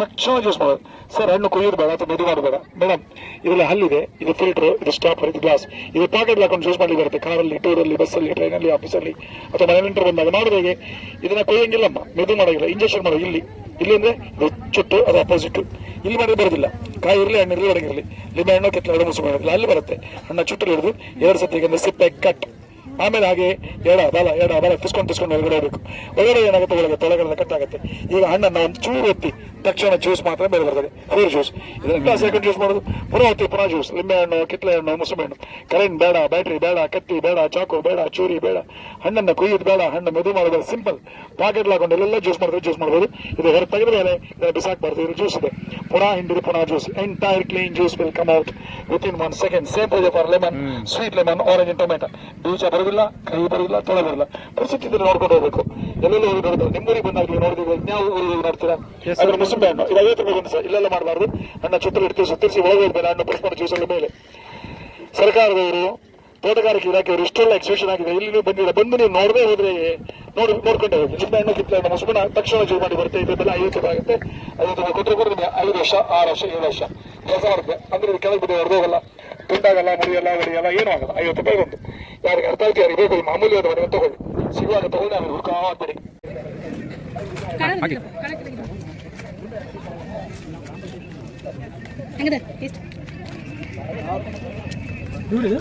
ತಕ್ಷಣ ಜ್ಯೂಸ್ ಮಾಡೋದು. ಸರ್ ಹಣ್ಣು ಕೊಯ್ಯೋದು ಬೇಡ ಅಥವಾ ಮೆದು ಮಾಡಬೇಡ ಮೇಡಮ್, ಇದರಲ್ಲಿ ಹಲ್ಲಿದೆ, ಇದು ಫಿಲ್ಟರ್, ಇದು ಸ್ಟಾಪರ್, ಇದು ಗ್ಲಾಸ್, ಇದು ಪಾಕೆಟ್ ಹಾಕೊಂಡು ಜ್ಯೂಸ್ ಮಾಡಿ ಬರುತ್ತೆ. ಕಾರಲ್ಲಿ, ಟೂರಲ್ಲಿ, ಬಸ್ಸಲ್ಲಿ, ಟ್ರೈನಲ್ಲಿ, ಆಫೀಸಲ್ಲಿ ಅಥವಾ ಮನೆ ನೆಂಟರು ಬಂದಾಗ ಮಾಡೋದು ಹೇಗೆ? ಇದನ್ನ ಕೊಯ್ಯಂಗಿಲ್ಲಮ್ಮ, ಮೆದು ಮಾಡೋಂಗಿಲ್ಲ, ಇಂಜೆಕ್ಷನ್ ಮಾಡೋದು ಇಲ್ಲಿ ಅಂದ್ರೆ ಇದು ಚುಟ್ಟು, ಅದು ಅಪೋಸಿಟ್. ಇಲ್ಲಿ ಮಾಡಿದ್ರೆ ಬರೋದಿಲ್ಲ. ಕಾಯಿ ಇರಲಿ, ಹಣ್ಣು ಇರಲಿ, ಒಣಗಿರಲಿ, ಲಿಂಬೆ ಹಣ್ಣು ಕೆತ್ತಲ ಎರಡು ಮುಸು ಮಾಡೋದಿಲ್ಲ, ಅಲ್ಲಿ ಬರುತ್ತೆ. ಹಣ್ಣ ಚುಟ್ಟಲ್ಲಿ ಹಿಡಿದು 2 ಸತಿ ಸಿಪ್ಪೆ ಕಟ್, ಆಮೇಲೆ ಹಾಗೆ ಎಡ ಬಾಲ ತಿಸ್ಕೊಂಡು ಹೊರಗಡೆ ಹೋಗ್ಬೇಕು. ಒಳಗಡೆ ಏನಾಗುತ್ತೆ, ತೊಳೆಗಳೆಲ್ಲ ಕಟ್ಟಾಗುತ್ತೆ. ಈಗ ಹಣ್ಣನ್ನು ಒಂದು ಚೂರು ಒತ್ತಿ ತಕ್ಷಣ ಜ್ಯೂಸ್ ಮಾತ್ರ ಬೇರೆ ಬರ್ತದೆ, ಫ್ರೂಟ್ ಜ್ಯೂಸ್. ಇದನ್ನ ಗ್ಲಾಸ್ ಹಾಕೊಂಡು ಜ್ಯೂಸ್ ಮಾಡೋದು, ಪುನಃ ಒತ್ತಿ ಪುನಃ ಜ್ಯೂಸ್. ಲಿಂಬೆ ಹಣ್ಣು, ಕಿತ್ತಲೆ ಹಣ್ಣು, ಮುಸುಬೆ ಹಣ್ಣು. ಕರೆಂಟ್ ಬೇಡ, ಬ್ಯಾಟ್ರಿ ಬೇಡ, ಕತ್ತಿ ಬೇಡ, ಚಾಕು ಬೇಡ, ಚೂರಿ ಬೇಡ, ಹಣ್ಣನ್ನು ಕೊಯ್ಯೋದು ಬೇಡ, ಹಣ್ಣು ಮೆದು ಮಾಡೋದು, ಸಿಂಪಲ್. ಪಾಕೆಟ್ ಹಾಕೊಂಡು ಎಲ್ಲ ಜ್ಯೂಸ್ ಮಾಡ್ಬೋದು. ಇದು ಹೊರ ತೆಗೆದ ಮೇಲೆ ಇದನ್ನು ಬಿಸಾಕ್ಬಾರ್ದು. ಇದು ಜ್ಯೂಸ್ ಇದೆ, ಪುನಃ ಹಿಂಡಿರಿ, ಪುನಃ juice. Entire clean juice will come out within 1 second. Same procedure for lemon, sweet lemon, orange, tomato. ಬೀಜ ಬರೋದಿಲ್ಲ, ಕೈ ಬರೋದಿಲ್ಲ, ತೊಳೆ ಬರೋದಿಲ್ಲ. ಪರಿಸ್ಥಿತಿ ನೋಡ್ಕೊಂಡು ಹೋಗ್ಬೇಕು. ಎಲ್ಲೆಲ್ಲೋ ಹೋಗಿ ನೋಡ್ತಾರೆ. ನಿಮ್ಮೂರಿಗೆ ಬಂದಾಗ ನೋಡಿದ್ರೆ ಯಾವ ಊರಿಗೆ ನೋಡ್ತೀರಾ? ಅದ್ರ ಮುಸುಂಬೆ ಹಣ್ಣು ಇದು 50 ರೂಪಾಯಿ ಸರ್. ಇಲ್ಲೆಲ್ಲ ಮಾಡಬಾರ್ದು. ಹಣ್ಣ ಚುತ್ತಲು ಇಡ್ತೀವಿ, ಸುತ್ತರಿಸಿ ಒಳಗೆ ಹೋದ್ಮೇಲೆ ಹಣ್ಣು ಪ್ರೆಸ್ ಮಾಡಿ ಜ್ಯೂಸಲ್ಲಿ ಮೇಲೆ. ಸರ್ಕಾರದವರು, ತೋಟಗಾರಿಕೆ ಇಲಾಖೆಯವರು ಇಷ್ಟೆಲ್ಲ ಎಕ್ಸಿಬಿಷನ್ ಆಗಿದೆ. ಇಲ್ಲಿ ಬಂದಿಲ್ಲ, ಬಂದು ನೀವು ನೋಡದೆ ಹೋದ್ರೆ ನೋಡ್ಕೊಂಡೆ ಹೋಗಿ. ಲಿಂಬೆ ಹಣ್ಣು, ಕಿತ್ತಲೆ ಹಣ್ಣು, ಮುಸುಬೆ ತಕ್ಷಣ ಜ್ಯೂಸ್ ಮಾಡಿ ಬರುತ್ತೆ. ಇದೆಲ್ಲ 50 ರೂಪಾಯಿ ಆಗುತ್ತೆ. 50 ರೂಪಾಯಿ ಕೊಟ್ಟರೆ ನಿಮಗೆ 5 ವರ್ಷ, 6 ವರ್ಷ, 7 ವರ್ಷ ಕೆಲಸ ಮಾಡುತ್ತೆ. ಅಂದ್ರೆ ಇದು ಕೆಳಗೆ ಬಿದ್ದು ಹೊರದೋಗಲ್ಲ, ತುಂಡಾಗಲ್ಲ, ಮುರಿಯಲ್ಲ, ಹೊಡಿಯಲ್ಲ, ಏನೂ ಆಗಲ್ಲ. 50 ರೂಪಾಯಿ ಬಂತು. ಯಾರಿಗೆ ಅರ್ಥ ಆಯ್ತು, ಯಾರಿಗೆ ಬೇಕು, ಮಾಮೂಲಿ ಆದ ಮನೆ ತಗೊಳ್ಳಿ. ಸಿಗುವಾಗ ತಗೊಂಡು ನಾನು ಹುಡುಕಾಡ್ಬೇಡಿ.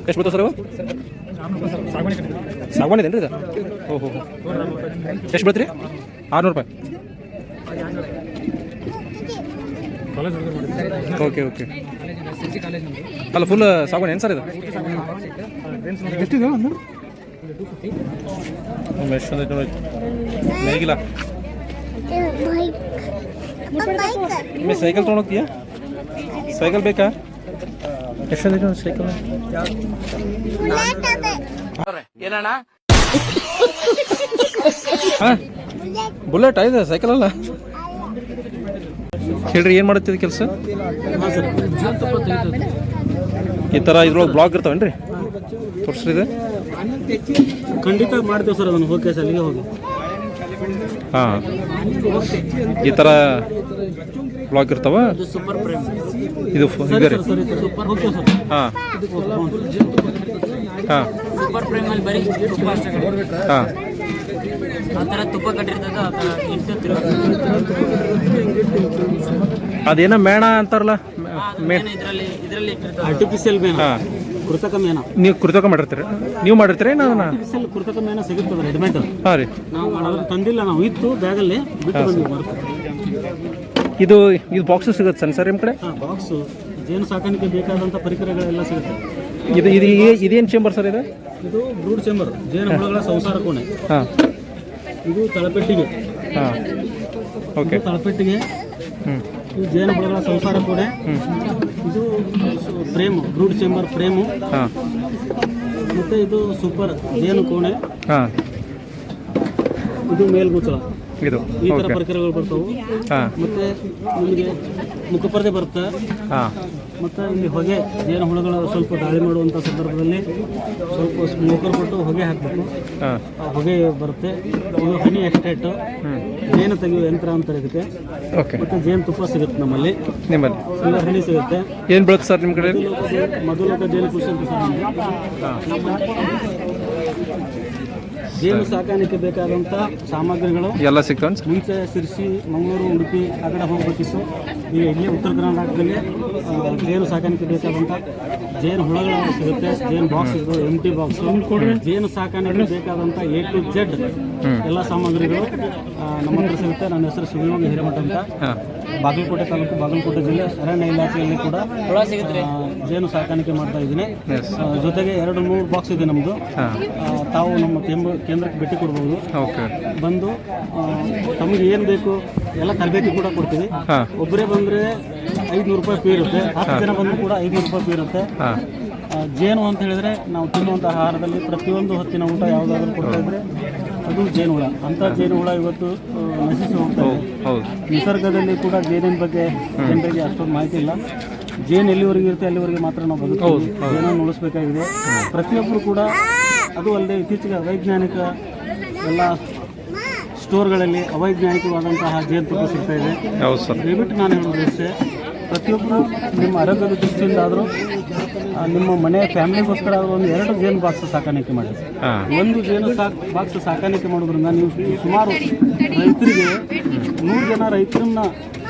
ಎಷ್ಟು ಬರ್ತದೆ ಸರ್? ಸಾಗವಾಣಿ ಇದೇನು ರೀ ಇದು? ಓಹೋ, ಎಷ್ಟು ಬರ್ತದೆ ರೀ? 600 ರೂಪಾಯಿ. ಓಕೆ ಅಲ್ಲ, ಫುಲ್ ಸಾಗವಾಣಿ ಏನು ಸರ್ ಇದು? ಎಷ್ಟಿದೆ? ಎಷ್ಟು ಮೇಗಿಲ್ಲ. ನಿಮಗೆ ಸೈಕಲ್ ತೊಗೊಂಡೋಗ್ತೀಯಾ? ಸೈಕಲ್ ಬೇಕಾ? ಎಷ್ಟೊಂದು ಸೈಕಲ್ ಬುಲೆಟ್ ಆಯ್ತು, ಸೈಕಲ್ ಅಲ್ಲ. ಹೇಳ್ರಿ, ಏನು ಮಾಡುತ್ತಿದ್ದು ಕೆಲಸ? ಈ ಥರ ಇದ್ರೊಳಗೆ ಬ್ಲಾಗ್ ಇರ್ತಾವೇನ್ರಿ? ತೋರಿಸ್ರಿ ಇದೆ. ಖಂಡಿತ ಮಾಡ್ತೇವೆ ಸರ್, ಅದನ್ನು ಹೋಗಿ ಅಲ್ಲಿಗೆ ಹೋಗಿ. ಹಾಂ, ಈ ಥರ ಬ್ಲಾಗ್ ಇರ್ತಾವ. ಸೂಪರ್ ಪ್ರೈಮ್ ಇದು ಈಗ ರೀ. Super okay sir. ಹಾಂ ಹಾಂ ಸೂಪರ್ ಪ್ರೈಮಲ್ಲಿ ಬರೀ ತುಪ್ಪ ಅಷ್ಟೇ. ಹಾಂ, ಆ ಥರ ತುಪ್ಪ ಕಟ್ಟಿರ್ತದೆ, ಆ ಥರ ಅದೇನೋ ಮೇಣ ಅಂತಾರಲ್ಲ, ಇದರಲ್ಲಿ ಆರ್ಟಿಫಿಷಿಯಲ್ ಮೇಣ, ಹಾಂ, ಕೃತಕ ಮೇಣ. ನೀವು ಕೃತಕ ಮಾಡಿರ್ತೀರಿ? ನೀವು ಮಾಡಿರ್ತೀರಿ? ನಾನು ಆರ್ಟಿಫಿಷಿಯಲ್ ಕೃತಕ ಮೇಣ ಸಿಗುತ್ತದೆ ರೆಡಿಮೇಡ್. ಹಾಂ ರೀ, ನಾವು ಮಾಡೋದು ತಂದಿಲ್ಲ, ನಾವು ಇತ್ತು ಬ್ಯಾಗಲ್ಲಿ ಬಿಟ್ಟು ಬಂದಿವಿ ಬರುತ್ತೆ. ಇದು ಬಾಕ್ಸು ಸಿಗುತ್ತೆ ಸರ್ ನಿಮ್ಮ ಕಡೆ? ಹಾಂ, ಬಾಕ್ಸು, ಜೇನು ಸಾಕಾಣಿಕೆ ಬೇಕಾದಂಥ ಪರಿಕರಗಳೆಲ್ಲ ಸಿಗುತ್ತೆ. ಇದೇನು ಚೇಂಬರ್ ಸರ್ ಇದು? ಇದು ಬ್ರೂಡ್ ಚೇಂಬರ್, ಜೇನು ಹುಳುಗಳ ಸಂಸಾರ ಕೋಣೆ. ಹಾಂ, ಇದು ತಳಪೆಟ್ಟಿಗೆ. ಹಾಂ, ಓಕೆ, ತಳಪೆಟ್ಟಿಗೆ. ಹ್ಞೂ, ಇದು ಜೇನು ಹುಳುಗಳ ಸಂಸಾರ ಕೋಣೆ. ಇದು ಫ್ರೇಮು, ಬ್ರೂಡ್ ಚೇಂಬರ್ ಫ್ರೇಮು. ಹಾಂ, ಮತ್ತು ಇದು ಸೂಪರ್ ಜೇನು ಕೋಣೆ. ಹಾಂ, ಇದು ಮೇಲ್ಮುಚ್ಚಳ. ಇದು ಈ ಥರ ಪರಿಕರಗಳು ಬರ್ತವೆ. ಹಾಂ, ಮತ್ತು ನಿಮಗೆ ಮುಖಪರ್ದೆ ಬರುತ್ತೆ. ಹಾಂ, ಮತ್ತು ಇಲ್ಲಿ ಹೊಗೆ ಜೇನು ಹುಳುಗಳು ಸ್ವಲ್ಪ ದಾಳಿ ಮಾಡುವಂಥ ಸಂದರ್ಭದಲ್ಲಿ ಸ್ವಲ್ಪ ಸ್ಮೋಕರ್ ಕೊಟ್ಟು ಹೊಗೆ ಹಾಕಬೇಕು. ಹಾಂ ಆ ಹೊಗೆ ಬರುತ್ತೆ. ಇದು ಹನಿ ಎಕ್ಸ್ಟ್ರಾಕ್ಟು, ಜೇನು ತೆಗೆಯುವ ಯಂತ್ರ ಅಂತಾರೆ ಇದಕ್ಕೆ. ಓಕೆ. ಮತ್ತು ಜೇನು ತುಪ್ಪ ಸಿಗುತ್ತೆ ನಮ್ಮಲ್ಲಿ, ನಿಮ್ಮಲ್ಲಿ ಇಲ್ಲ ಹನಿ ಸಿಗುತ್ತೆ. ಏನು ಬೀಳುತ್ತೆ ಸರ್ ನಿಮ್ಮ ಕಡೆ? ಮಧುಲೋಕ ಜೇನು ಕೃಷಿ ಅಂತ ಸರ್ ನಮ್ಮದು. ಜೇನು ಸಾಕಾಣಿಕೆ ಬೇಕಾದಂಥ ಸಾಮಗ್ರಿಗಳು ಎಲ್ಲ ಸಿಗ್ತಾವೆ ಸರ್? ಮುಂಚೆ ಸಿರ್ಸಿ, ಮಂಗಳೂರು, ಉಡುಪಿ ಆ ಕಡೆ ಹೋಗಬೇಕಿತ್ತು. ಈಗ ಇಲ್ಲಿ ಉತ್ತರ ಕರ್ನಾಟಕದಲ್ಲಿ ಜೇನು ಸಾಕಾಣಿಕೆ ಬೇಕಾದಂಥ ಜೇನು ಹುಳಗಳು ಸಿಗುತ್ತೆ, ಜೇನು ಬಾಕ್ಸ್ ಸಿಗುತ್ತೆ, ಎಂಟಿ ಬಾಕ್ಸ್, ಜೇನು ಸಾಕಾಣಿಕೆ ಬೇಕಾದಂಥ A to Z ಎಲ್ಲ ಸಾಮಗ್ರಿಗಳು ನಮ್ಮ ಹತ್ರ ಸಿಗುತ್ತೆ. ನನ್ನ ಹೆಸರು ಶಿವಯೋಗಿ ಹಿರೇಮಠ ಅಂತ. ಬಾಗಲಕೋಟೆ ತಾಲೂಕು, ಬಾಗಲಕೋಟೆ ಜಿಲ್ಲೆ ಅರಣ್ಯ ಇಲಾಖೆಯಲ್ಲಿ ಕೂಡ ಜೇನು ಸಾಕಾಣಿಕೆ ಮಾಡ್ತಾ ಇದ್ದೀನಿ. ಜೊತೆಗೆ 2-3 ಬಾಕ್ಸ್ ಇದೆ ನಮ್ಮದು. ತಾವು ನಮ್ಮ ಕೇಂದ್ರಕ್ಕೆ ಭೇಟಿ ಕೊಡ್ಬೋದು. ಓಕೆ. ಬಂದು ತಮಗೆ ಏನು ಬೇಕು ಎಲ್ಲ ತರಬೇತಿ ಕೂಡ ಕೊಡ್ತೀವಿ. ಒಬ್ಬರೇ ಬಂದರೆ 500 ರೂಪಾಯಿ ಫೀ ಇರುತ್ತೆ. 10 ಜನ ಬಂದರೂ ಕೂಡ 500 ರೂಪಾಯಿ ಫೀ ಇರುತ್ತೆ. ಜೇನು ಅಂತ ಹೇಳಿದ್ರೆ ನಾವು ತಿನ್ನುವಂಥ ಆಹಾರದಲ್ಲಿ ಪ್ರತಿಯೊಂದು ಹೊತ್ತಿನ ಊಟ ಯಾವುದಾದ್ರೂ ಕೊಡ್ತಾ ಇದ್ರೆ ಅದು ಜೇನುಹುಳ. ಅಂಥ ಜೇನುಹುಳ ಇವತ್ತು ನಶಿಸಿ ಹೋಗ್ತಾ ಇದೆ. ನಿಸರ್ಗದಲ್ಲಿ ಕೂಡ ಜೇನಿನ ಬಗ್ಗೆ ಜನರಿಗೆ ಅಷ್ಟೊಂದು ಮಾಹಿತಿ ಇಲ್ಲ. ಜೇನು ಎಲ್ಲಿವರೆಗೆ ಇರುತ್ತೆ ಅಲ್ಲಿವರೆಗೆ ಮಾತ್ರ ನಾವು ಬದುಕ್ತೀವಿ. ಜೇನನ್ನು ಉಳಿಸ್ಬೇಕಾಗಿದೆ ಪ್ರತಿಯೊಬ್ಬರು ಕೂಡ. ಅದು ಅಲ್ಲದೆ ಇತ್ತೀಚೆಗೆ ಅವೈಜ್ಞಾನಿಕ ಎಲ್ಲ ಸ್ಟೋರ್ಗಳಲ್ಲಿ ಅವೈಜ್ಞಾನಿಕವಾದಂತಹ ಜೇನುತುಪ್ಪ ಸಿಗ್ತಾ ಇದೆ. ದಯವಿಟ್ಟು ನಾನು ಹೇಳೋದು ಇಷ್ಟೇ, ಪ್ರತಿಯೊಬ್ಬರು ನಿಮ್ಮ ಆರೋಗ್ಯದ ದೃಷ್ಟಿಯಿಂದ ಆದರೂ ನಿಮ್ಮ ಮನೆ ಫ್ಯಾಮಿಲಿಗೋಸ್ಕರ ಒಂದು 2 ಜೇನು ಬಾಕ್ಸ್ ಸಾಕಾಣಿಕೆ ಮಾಡಿ. ಒಂದು ಜೇನು ಬಾಕ್ಸ್ ಸಾಕಾಣಿಕೆ ಮಾಡೋದ್ರಿಂದ ನೀವು ಸುಮಾರು ರೈತರಿಗೆ 100 ಜನ ರೈತರನ್ನ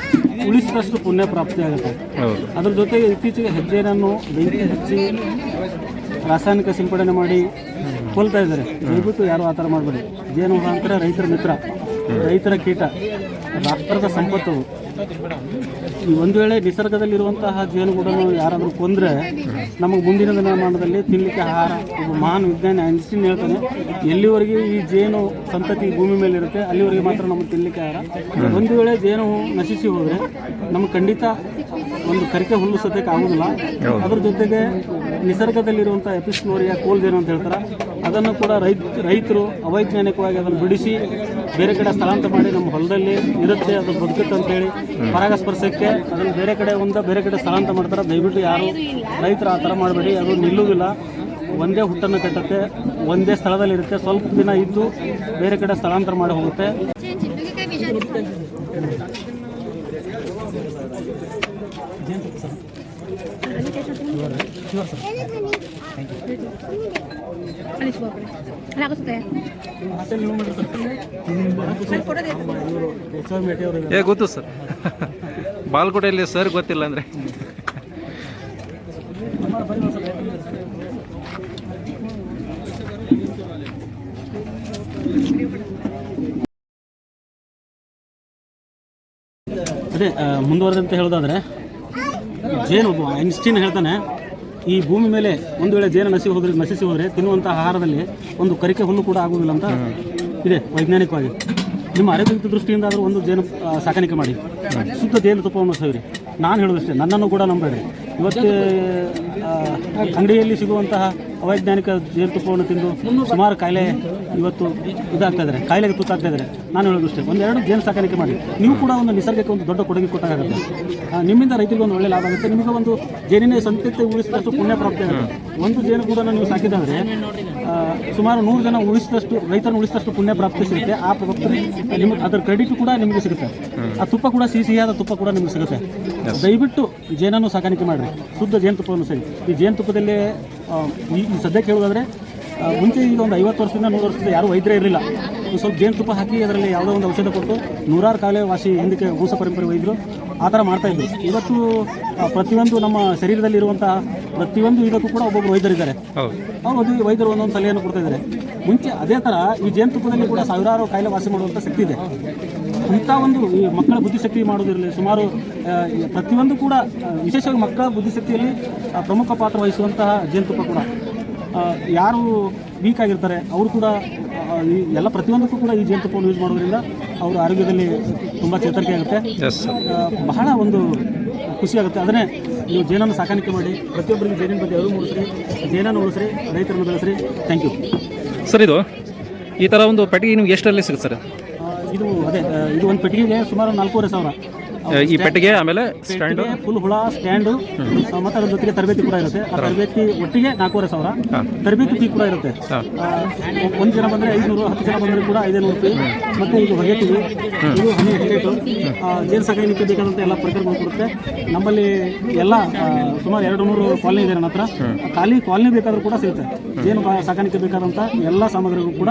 ಉಳಿಸಿದಷ್ಟು ಪುಣ್ಯ ಪ್ರಾಪ್ತಿ ಆಗುತ್ತೆ. ಅದ್ರ ಜೊತೆಗೆ ಇತ್ತೀಚೆಗೆ ಹೆಜ್ಜೆನನ್ನು ಬೆಂಕಿ ಹಚ್ಚಿ ರಾಸಾಯನಿಕ ಸಿಂಪಡಣೆ ಮಾಡಿ ಕೊಲ್ತಾ ಇದ್ದಾರೆ. ದಯವಿಟ್ಟು ಯಾರು ಆ ಥರ ಮಾಡಬೇಡಿ. ಜೇನು ಅಂತಾರೆ ರೈತರ ಮಿತ್ರ, ರೈತರ ಕೀಟ, ರಾಷ್ಟ್ರದ ಸಂಪತ್ತು. ಈ ಒಂದು ವೇಳೆ ನಿಸರ್ಗದಲ್ಲಿರುವಂತಹ ಜೇನುಗೂಡನ್ನು ಯಾರಾದರೂ ಕೊಂದರೆ ನಮಗೆ ಮುಂದಿನ ದಿನಮಾನದಲ್ಲಿ ತಿನ್ನಲಿಕ್ಕೆ ಆಹಾರ. ಒಬ್ಬ ಮಹಾನ್ ವಿಜ್ಞಾನಿ ಐನ್ಸ್ಟೀನ್ ಹೇಳ್ತಾನೆ, ಎಲ್ಲಿವರೆಗೆ ಈ ಜೇನು ಸಂತತಿ ಭೂಮಿ ಮೇಲೆ ಇರುತ್ತೆ ಅಲ್ಲಿವರೆಗೆ ಮಾತ್ರ ನಮಗೆ ತಿನ್ನಲಿಕ್ಕೆ ಆಹಾರ. ಒಂದು ವೇಳೆ ಜೇನು ನಶಿಸಿ ಹೋದರೆ ನಮಗೆ ಖಂಡಿತ ಒಂದು ಕರಿಕೆ ಹುಲ್ಲು ಸದ್ಯಕ್ಕೆ ಆಗೋದಿಲ್ಲ. ಅದ್ರ ಜೊತೆಗೆ ನಿಸರ್ಗದಲ್ಲಿರುವಂಥ ಎಪಿಸ್ನೋರಿಯಾ ಕೋಲ್ ಜೇನು ಅಂತ ಹೇಳ್ತಾರೆ, ಅದನ್ನು ಕೂಡ ರೈತರು ಅವೈಜ್ಞಾನಿಕವಾಗಿ ಅದನ್ನು ಬಿಡಿಸಿ ಬೇರೆ ಕಡೆ ಸ್ಥಳಾಂತರ ಮಾಡಿ ನಮ್ಮ ಹೊಲದಲ್ಲಿ ಇರುತ್ತೆ, ಅದು ಬದುಕುತ್ತೆ ಅಂತೇಳಿ ಪರಾಗಸ್ಪರ್ಶಕ್ಕೆ ಅದನ್ನು ಬೇರೆ ಕಡೆ ಸ್ಥಳಾಂತರ ಮಾಡ್ತಾರೆ. ದಯವಿಟ್ಟು ಯಾರು ರೈತರು ಆ ಥರ ಮಾಡಬೇಡಿ. ಅದು ನಿಲ್ಲುವುದಿಲ್ಲ. ಒಂದೇ ಹುಟ್ಟನ್ನು ಕಟ್ಟುತ್ತೆ, ಒಂದೇ ಸ್ಥಳದಲ್ಲಿ ಇರುತ್ತೆ, ಸ್ವಲ್ಪ ದಿನ ಇದ್ದು ಬೇರೆ ಕಡೆ ಸ್ಥಳಾಂತರ ಮಾಡಿ ಹೋಗುತ್ತೆ. ಗೊತ್ತು ಸರ್, ಬಾಲ್ಕೋಟೆಯಲ್ಲಿ ಸರ್ ಗೊತ್ತಿಲ್ಲ ಅಂದರೆ ಅದೇ ಮುಂದುವರೆದಂತೆ ಹೇಳೋದಾದರೆ, ಜೇನು ಐನ್ಸ್ಟೀನ್ ಹೇಳ್ತಾನೆ, ಈ ಭೂಮಿ ಮೇಲೆ ಒಂದು ವೇಳೆ ಜೇನು ನಶಿಸಿ ಹೋದರೆ ತಿನ್ನುವಂಥ ಆಹಾರದಲ್ಲಿ ಒಂದು ಕರಿಕೆ ಹುಲ್ಲು ಕೂಡ ಆಗುವುದಿಲ್ಲ ಅಂತ ಇದೆ ವೈಜ್ಞಾನಿಕವಾಗಿ. ನಿಮ್ಮ ಆರೋಗ್ಯದ ದೃಷ್ಟಿಯಿಂದ ಆದರೂ ಒಂದು ಜೇನು ಸಾಕಾಣಿಕೆ ಮಾಡಿ, ಶುದ್ಧ ಜೇನು ತುಪ್ಪವನ್ನು ಸೇರಿ. ನಾನು ಹೇಳೋದಷ್ಟೇ, ನನ್ನನ್ನು ಕೂಡ ನಂಬೇಡಿ. ಇವತ್ತು ಅಂಗಡಿಯಲ್ಲಿ ಸಿಗುವಂತಹ ಅವೈಜ್ಞಾನಿಕ ಜೇನುತುಪ್ಪವನ್ನು ತಿಂದು ಸುಮಾರು ಕಾಯಿಲೆ ಇವತ್ತು ಇದಾಗ್ತಾ ಇದ್ದಾರೆ, ಕಾಯಿಲೆಗೆ ತುತ್ತಾಗ್ತಾ ಇದ್ದಾರೆ. ನಾನು ಹೇಳೋದಷ್ಟೇ, 1-2 ಜೇನು ಸಾಕಾಣಿಕೆ ಮಾಡಿ. ನೀವು ಕೂಡ ಒಂದು ನಿಸರ್ಗಕ್ಕೆ ಒಂದು ದೊಡ್ಡ ಕೊಡುಗೆ ಕೊಟ್ಟಾಗುತ್ತೆ. ನಿಮ್ಮಿಂದ ರೈತರಿಗೆ ಒಂದು ಒಳ್ಳೆ ಲಾಭ ಆಗುತ್ತೆ. ನಿಮಗೆ ಒಂದು ಜೇನಿನ ಸಂತತಿ ಉಳಿಸಿದಷ್ಟು ಪುಣ್ಯ ಪ್ರಾಪ್ತಿ ಆಗುತ್ತೆ. ಒಂದು ಜೇನು ಕೂಡ ನೀವು ಸಾಕಿದಂದರೆ ಸುಮಾರು 100 ಜನ ರೈತರನ್ನು ಉಳಿಸಿದಷ್ಟು ಪುಣ್ಯ ಪ್ರಾಪ್ತಿ ಸಿಗುತ್ತೆ. ಆ ನಿಮಗೆ ಅದರ ಕ್ರೆಡಿಟ್ ಕೂಡ ನಿಮಗೆ ಸಿಗುತ್ತೆ. ಆ ತುಪ್ಪ ಕೂಡ ಸಿಹಿಯಾದ ತುಪ್ಪ ಕೂಡ ನಿಮಗೆ ಸಿಗುತ್ತೆ. ದಯವಿಟ್ಟು ಜೇನನ್ನು ಸಾಕಾಣಿಕೆ ಮಾಡಿರಿ, ಶುದ್ಧ ಜೇನುತುಪ್ಪವನ್ನು ಸರಿ. ಈ ಜೇನುತುಪ್ಪದಲ್ಲಿ ಈ ಸದ್ಯಕ್ಕೆ ಹೇಳೋದಾದರೆ, ಮುಂಚೆ ಈಗ ಒಂದು 50 ವರ್ಷದಿಂದ 100 ವರ್ಷದಿಂದ ಯಾರೂ ವೈದ್ಯರೇ ಇರಲಿಲ್ಲ. ಸ್ವಲ್ಪ ಜೇನುತುಪ್ಪ ಹಾಕಿ ಅದರಲ್ಲಿ ಯಾವುದೋ ಒಂದು ಔಷಧ ಕೊಟ್ಟು 100 ಕಾಯಿಲೆ ವಾಸಿ ಹಿಂದಕ್ಕೆ ವಂಶ ಪರಂಪರೆ ವೈದ್ಯರು ಆ ಥರ ಮಾಡ್ತಾಯಿದ್ರು. ಇವತ್ತು ಪ್ರತಿಯೊಂದು ನಮ್ಮ ಶರೀರದಲ್ಲಿರುವಂತಹ ಪ್ರತಿಯೊಂದು ಇದಕ್ಕೂ ಕೂಡ ಒಬ್ಬೊಬ್ಬರು ವೈದ್ಯರಿದ್ದಾರೆ. ಅವರು ವೈದ್ಯರು ಒಂದೊಂದು ಸಲಹೆಯನ್ನು ಕೊಡ್ತಾ ಇದ್ದಾರೆ. ಮುಂಚೆ ಅದೇ ಥರ ಈ ಜೇನುತುಪ್ಪದಲ್ಲಿ ಕೂಡ ಸಾವಿರಾರು ಕಾಯಿಲೆ ವಾಸಿ ಮಾಡುವಂಥ ಶಕ್ತಿ ಇದೆ. ಇಂಥ ಒಂದು ಈ ಮಕ್ಕಳ ಬುದ್ಧಿಶಕ್ತಿ ಮಾಡೋದಿರಲಿ, ಸುಮಾರು ಪ್ರತಿಯೊಂದು ಕೂಡ ವಿಶೇಷವಾಗಿ ಮಕ್ಕಳ ಬುದ್ಧಿಶಕ್ತಿಯಲ್ಲಿ ಪ್ರಮುಖ ಪಾತ್ರ ವಹಿಸುವಂತಹ ಜೇನುತುಪ್ಪ ಕೂಡ. ಯಾರು ವೀಕ್ ಆಗಿರ್ತಾರೆ ಅವರು ಕೂಡ ಎಲ್ಲ ಪ್ರತಿಯೊಂದಕ್ಕೂ ಕೂಡ ಈ ಜೇನುತುಪ್ಪವನ್ನು ಯೂಸ್ ಮಾಡೋದ್ರಿಂದ ಅವರ ಆರೋಗ್ಯದಲ್ಲಿ ತುಂಬ ಚೇತರಿಕೆ ಆಗುತ್ತೆ. ಬಹಳ ಒಂದು ಖುಷಿಯಾಗುತ್ತೆ. ಅದನ್ನೇ ನೀವು ಜೇನನ್ನು ಸಾಕಾಣಿಕೆ ಮಾಡಿ, ಪ್ರತಿಯೊಬ್ಬರಿಗೆ ಜೇನಿನ ಬಗ್ಗೆ ಅರಿವು ಮೂಡಿಸ್ರಿ, ಜೇನನ್ನು ಉಳಿಸ್ರಿ, ರೈತರನ್ನು ಬೆಳೆಸ್ರಿ. Thank you sir. ಇದು ಈ ಥರ ಒಂದು ಪೆಟ್ಟಿಗೆ ನಿಮ್ಗೆ ಎಷ್ಟರಲ್ಲಿ ಸಿಗುತ್ತೆ ಸರ್? ಇದು ಒಂದು ಪೆಟ್ಟಿಗೆಗೆ ಸುಮಾರು 4,500 ಈ ಪೆಟ್ಟಿಗೆ ಆಮೇಲೆ ಸ್ಟ್ಯಾಂಡು ಫುಲ್ ಹುಳ ಸ್ಟ್ಯಾಂಡು ಮತ್ತು ಅದ್ರ ಜೊತೆಗೆ ತರಬೇತಿ ಕೂಡ ಇರುತ್ತೆ. ಆ ತರಬೇತಿ ಒಟ್ಟಿಗೆ 4,500 ತರಬೇತಿ ಫೀ ಕೂಡ ಇರುತ್ತೆ. ಒಂದು ಜನ ಬಂದರೆ 500, 10 ಜನ ಬಂದರೆ ಕೂಡ 500 ರೂಪಾಯಿ. ಮತ್ತು ಇದು ಹೊಗೆತೀವಿ, ಇದು ಹನಿ ಎಸ್ಟೇಟು, ಜೇನು ಸಾಕಾಣಿಕೆ ಬೇಕಾದಂಥ ಎಲ್ಲ ಪರಿಕರಗಳು ಕೊಡುತ್ತೆ. ನಮ್ಮಲ್ಲಿ ಎಲ್ಲ ಸುಮಾರು 200 ಕಾಲನಿ ಇದೆ ನನ್ನ ಹತ್ರ. ಖಾಲಿ ಕಾಲನಿ ಬೇಕಾದರೂ ಕೂಡ ಸಿಗುತ್ತೆ. ಜೇನು ಸಾಕಾಣಿಕೆ ಬೇಕಾದಂಥ ಎಲ್ಲ ಸಾಮಗ್ರಿಗಳು ಕೂಡ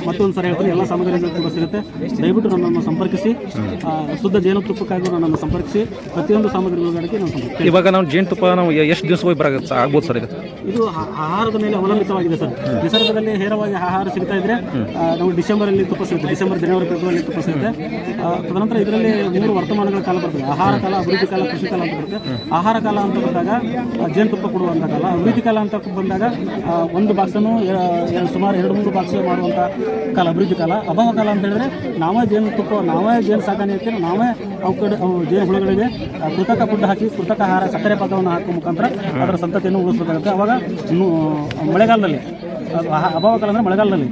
ಮತ್ತೊಂದು ಸರಿ ಹೇಳ್ತೀನಿ, ಎಲ್ಲ ಸಾಮಗ್ರಿಗಳು ಕೂಡ ಸಿಗುತ್ತೆ. ದಯವಿಟ್ಟು ನನ್ನನ್ನು ಸಂಪರ್ಕಿಸಿ, ಶುದ್ಧ ಜೇನುತುಪ್ಪಕ್ಕಾಗಿ ನನ್ನನ್ನು ಸಂಪರ್ಕಿಸಿ. ಪ್ರತಿಯೊಂದು ಸಾಮಗ್ರಿಗಳಿಗೆ ನಾನು ಸಂಪರ್ಕಿಸಿ. ಇವಾಗ ನಾವು ಜೇನುತುಪ್ಪ ನಾವು ಎಷ್ಟು ದಿವಸ ಹೋಗಿ ಬರಾಗುತ್ತೆ ಆಗ್ಬೋದು ಸರ್? ಇದು ಆಹಾರದ ಮೇಲೆ ಅವಲಂಬಿತವಾಗಿದೆ ಸರ್. ನಿಸರ್ಗದಲ್ಲಿ ಹೇರವಾಗಿ ಆಹಾರ ಸಿಗ್ತಾ ಇದ್ರೆ ನಾವು ಡಿಸೆಂಬರಲ್ಲಿ ತುಪ್ಪ ಸಿಗುತ್ತೆ, ಡಿಸೆಂಬರ್, ಜನವರಿ, ಫೆಬ್ರವರಿ ತುಪ್ಪ ಸಿಗುತ್ತೆ. ತದನಂತರ ಇದರಲ್ಲಿ 3 ವರ್ತಮಾನಗಳ ಕಾಲ ಬರ್ತದೆ. ಆಹಾರ ಕಾಲ, ಅಭಿವೃದ್ಧಿ ಕಾಲ, ಕೃಷಿ ಕಾಲ ಅಂತ ಬರುತ್ತೆ. ಆಹಾರ ಕಾಲ ಅಂತ ಬಂದಾಗ ಜೇನುತುಪ್ಪ ಕೊಡುವಂಥ ಕಾಲ. ಅಭಿವೃದ್ಧಿ ಕಾಲ ಅಂತ ಬಂದಾಗ ಒಂದು ಬಾಕ್ಸನ್ನು ಸುಮಾರು 2-3 ಬಾಕ್ಸ್ ಮಾಡುವಂಥ ಕಾಲ ಅಭಿವೃದ್ಧಿ ಕಾಲ. ಅಭಾವ ಕಾಲ ಅಂತ ಹೇಳಿದ್ರೆ ನಾವೇ ಜೇನುತುಪ್ಪ, ನಾವೇ ಜೇನು ಸಾಕಾಣಿಕೆ, ನಾವೇ ಜೇನು ಹುಳುಗಳಿಗೆ ಕೃತಕ ಫುಡ್ ಹಾಕಿ, ಕೃತಕ ಆಹಾರ, ಸಕ್ಕರೆ ಪಾಕವನ್ನು ಹಾಕುವ ಮುಖಾಂತರ ಅದರ ಸಂತತಿಯನ್ನು ಉಳಿಸಬೇಕಾಗುತ್ತೆ. ಅವಾಗ ಮಳೆಗಾಲದಲ್ಲಿ, ಅಭಾವ ಕಾಲ ಅಂದರೆ ಮಳೆಗಾಲದಲ್ಲಿ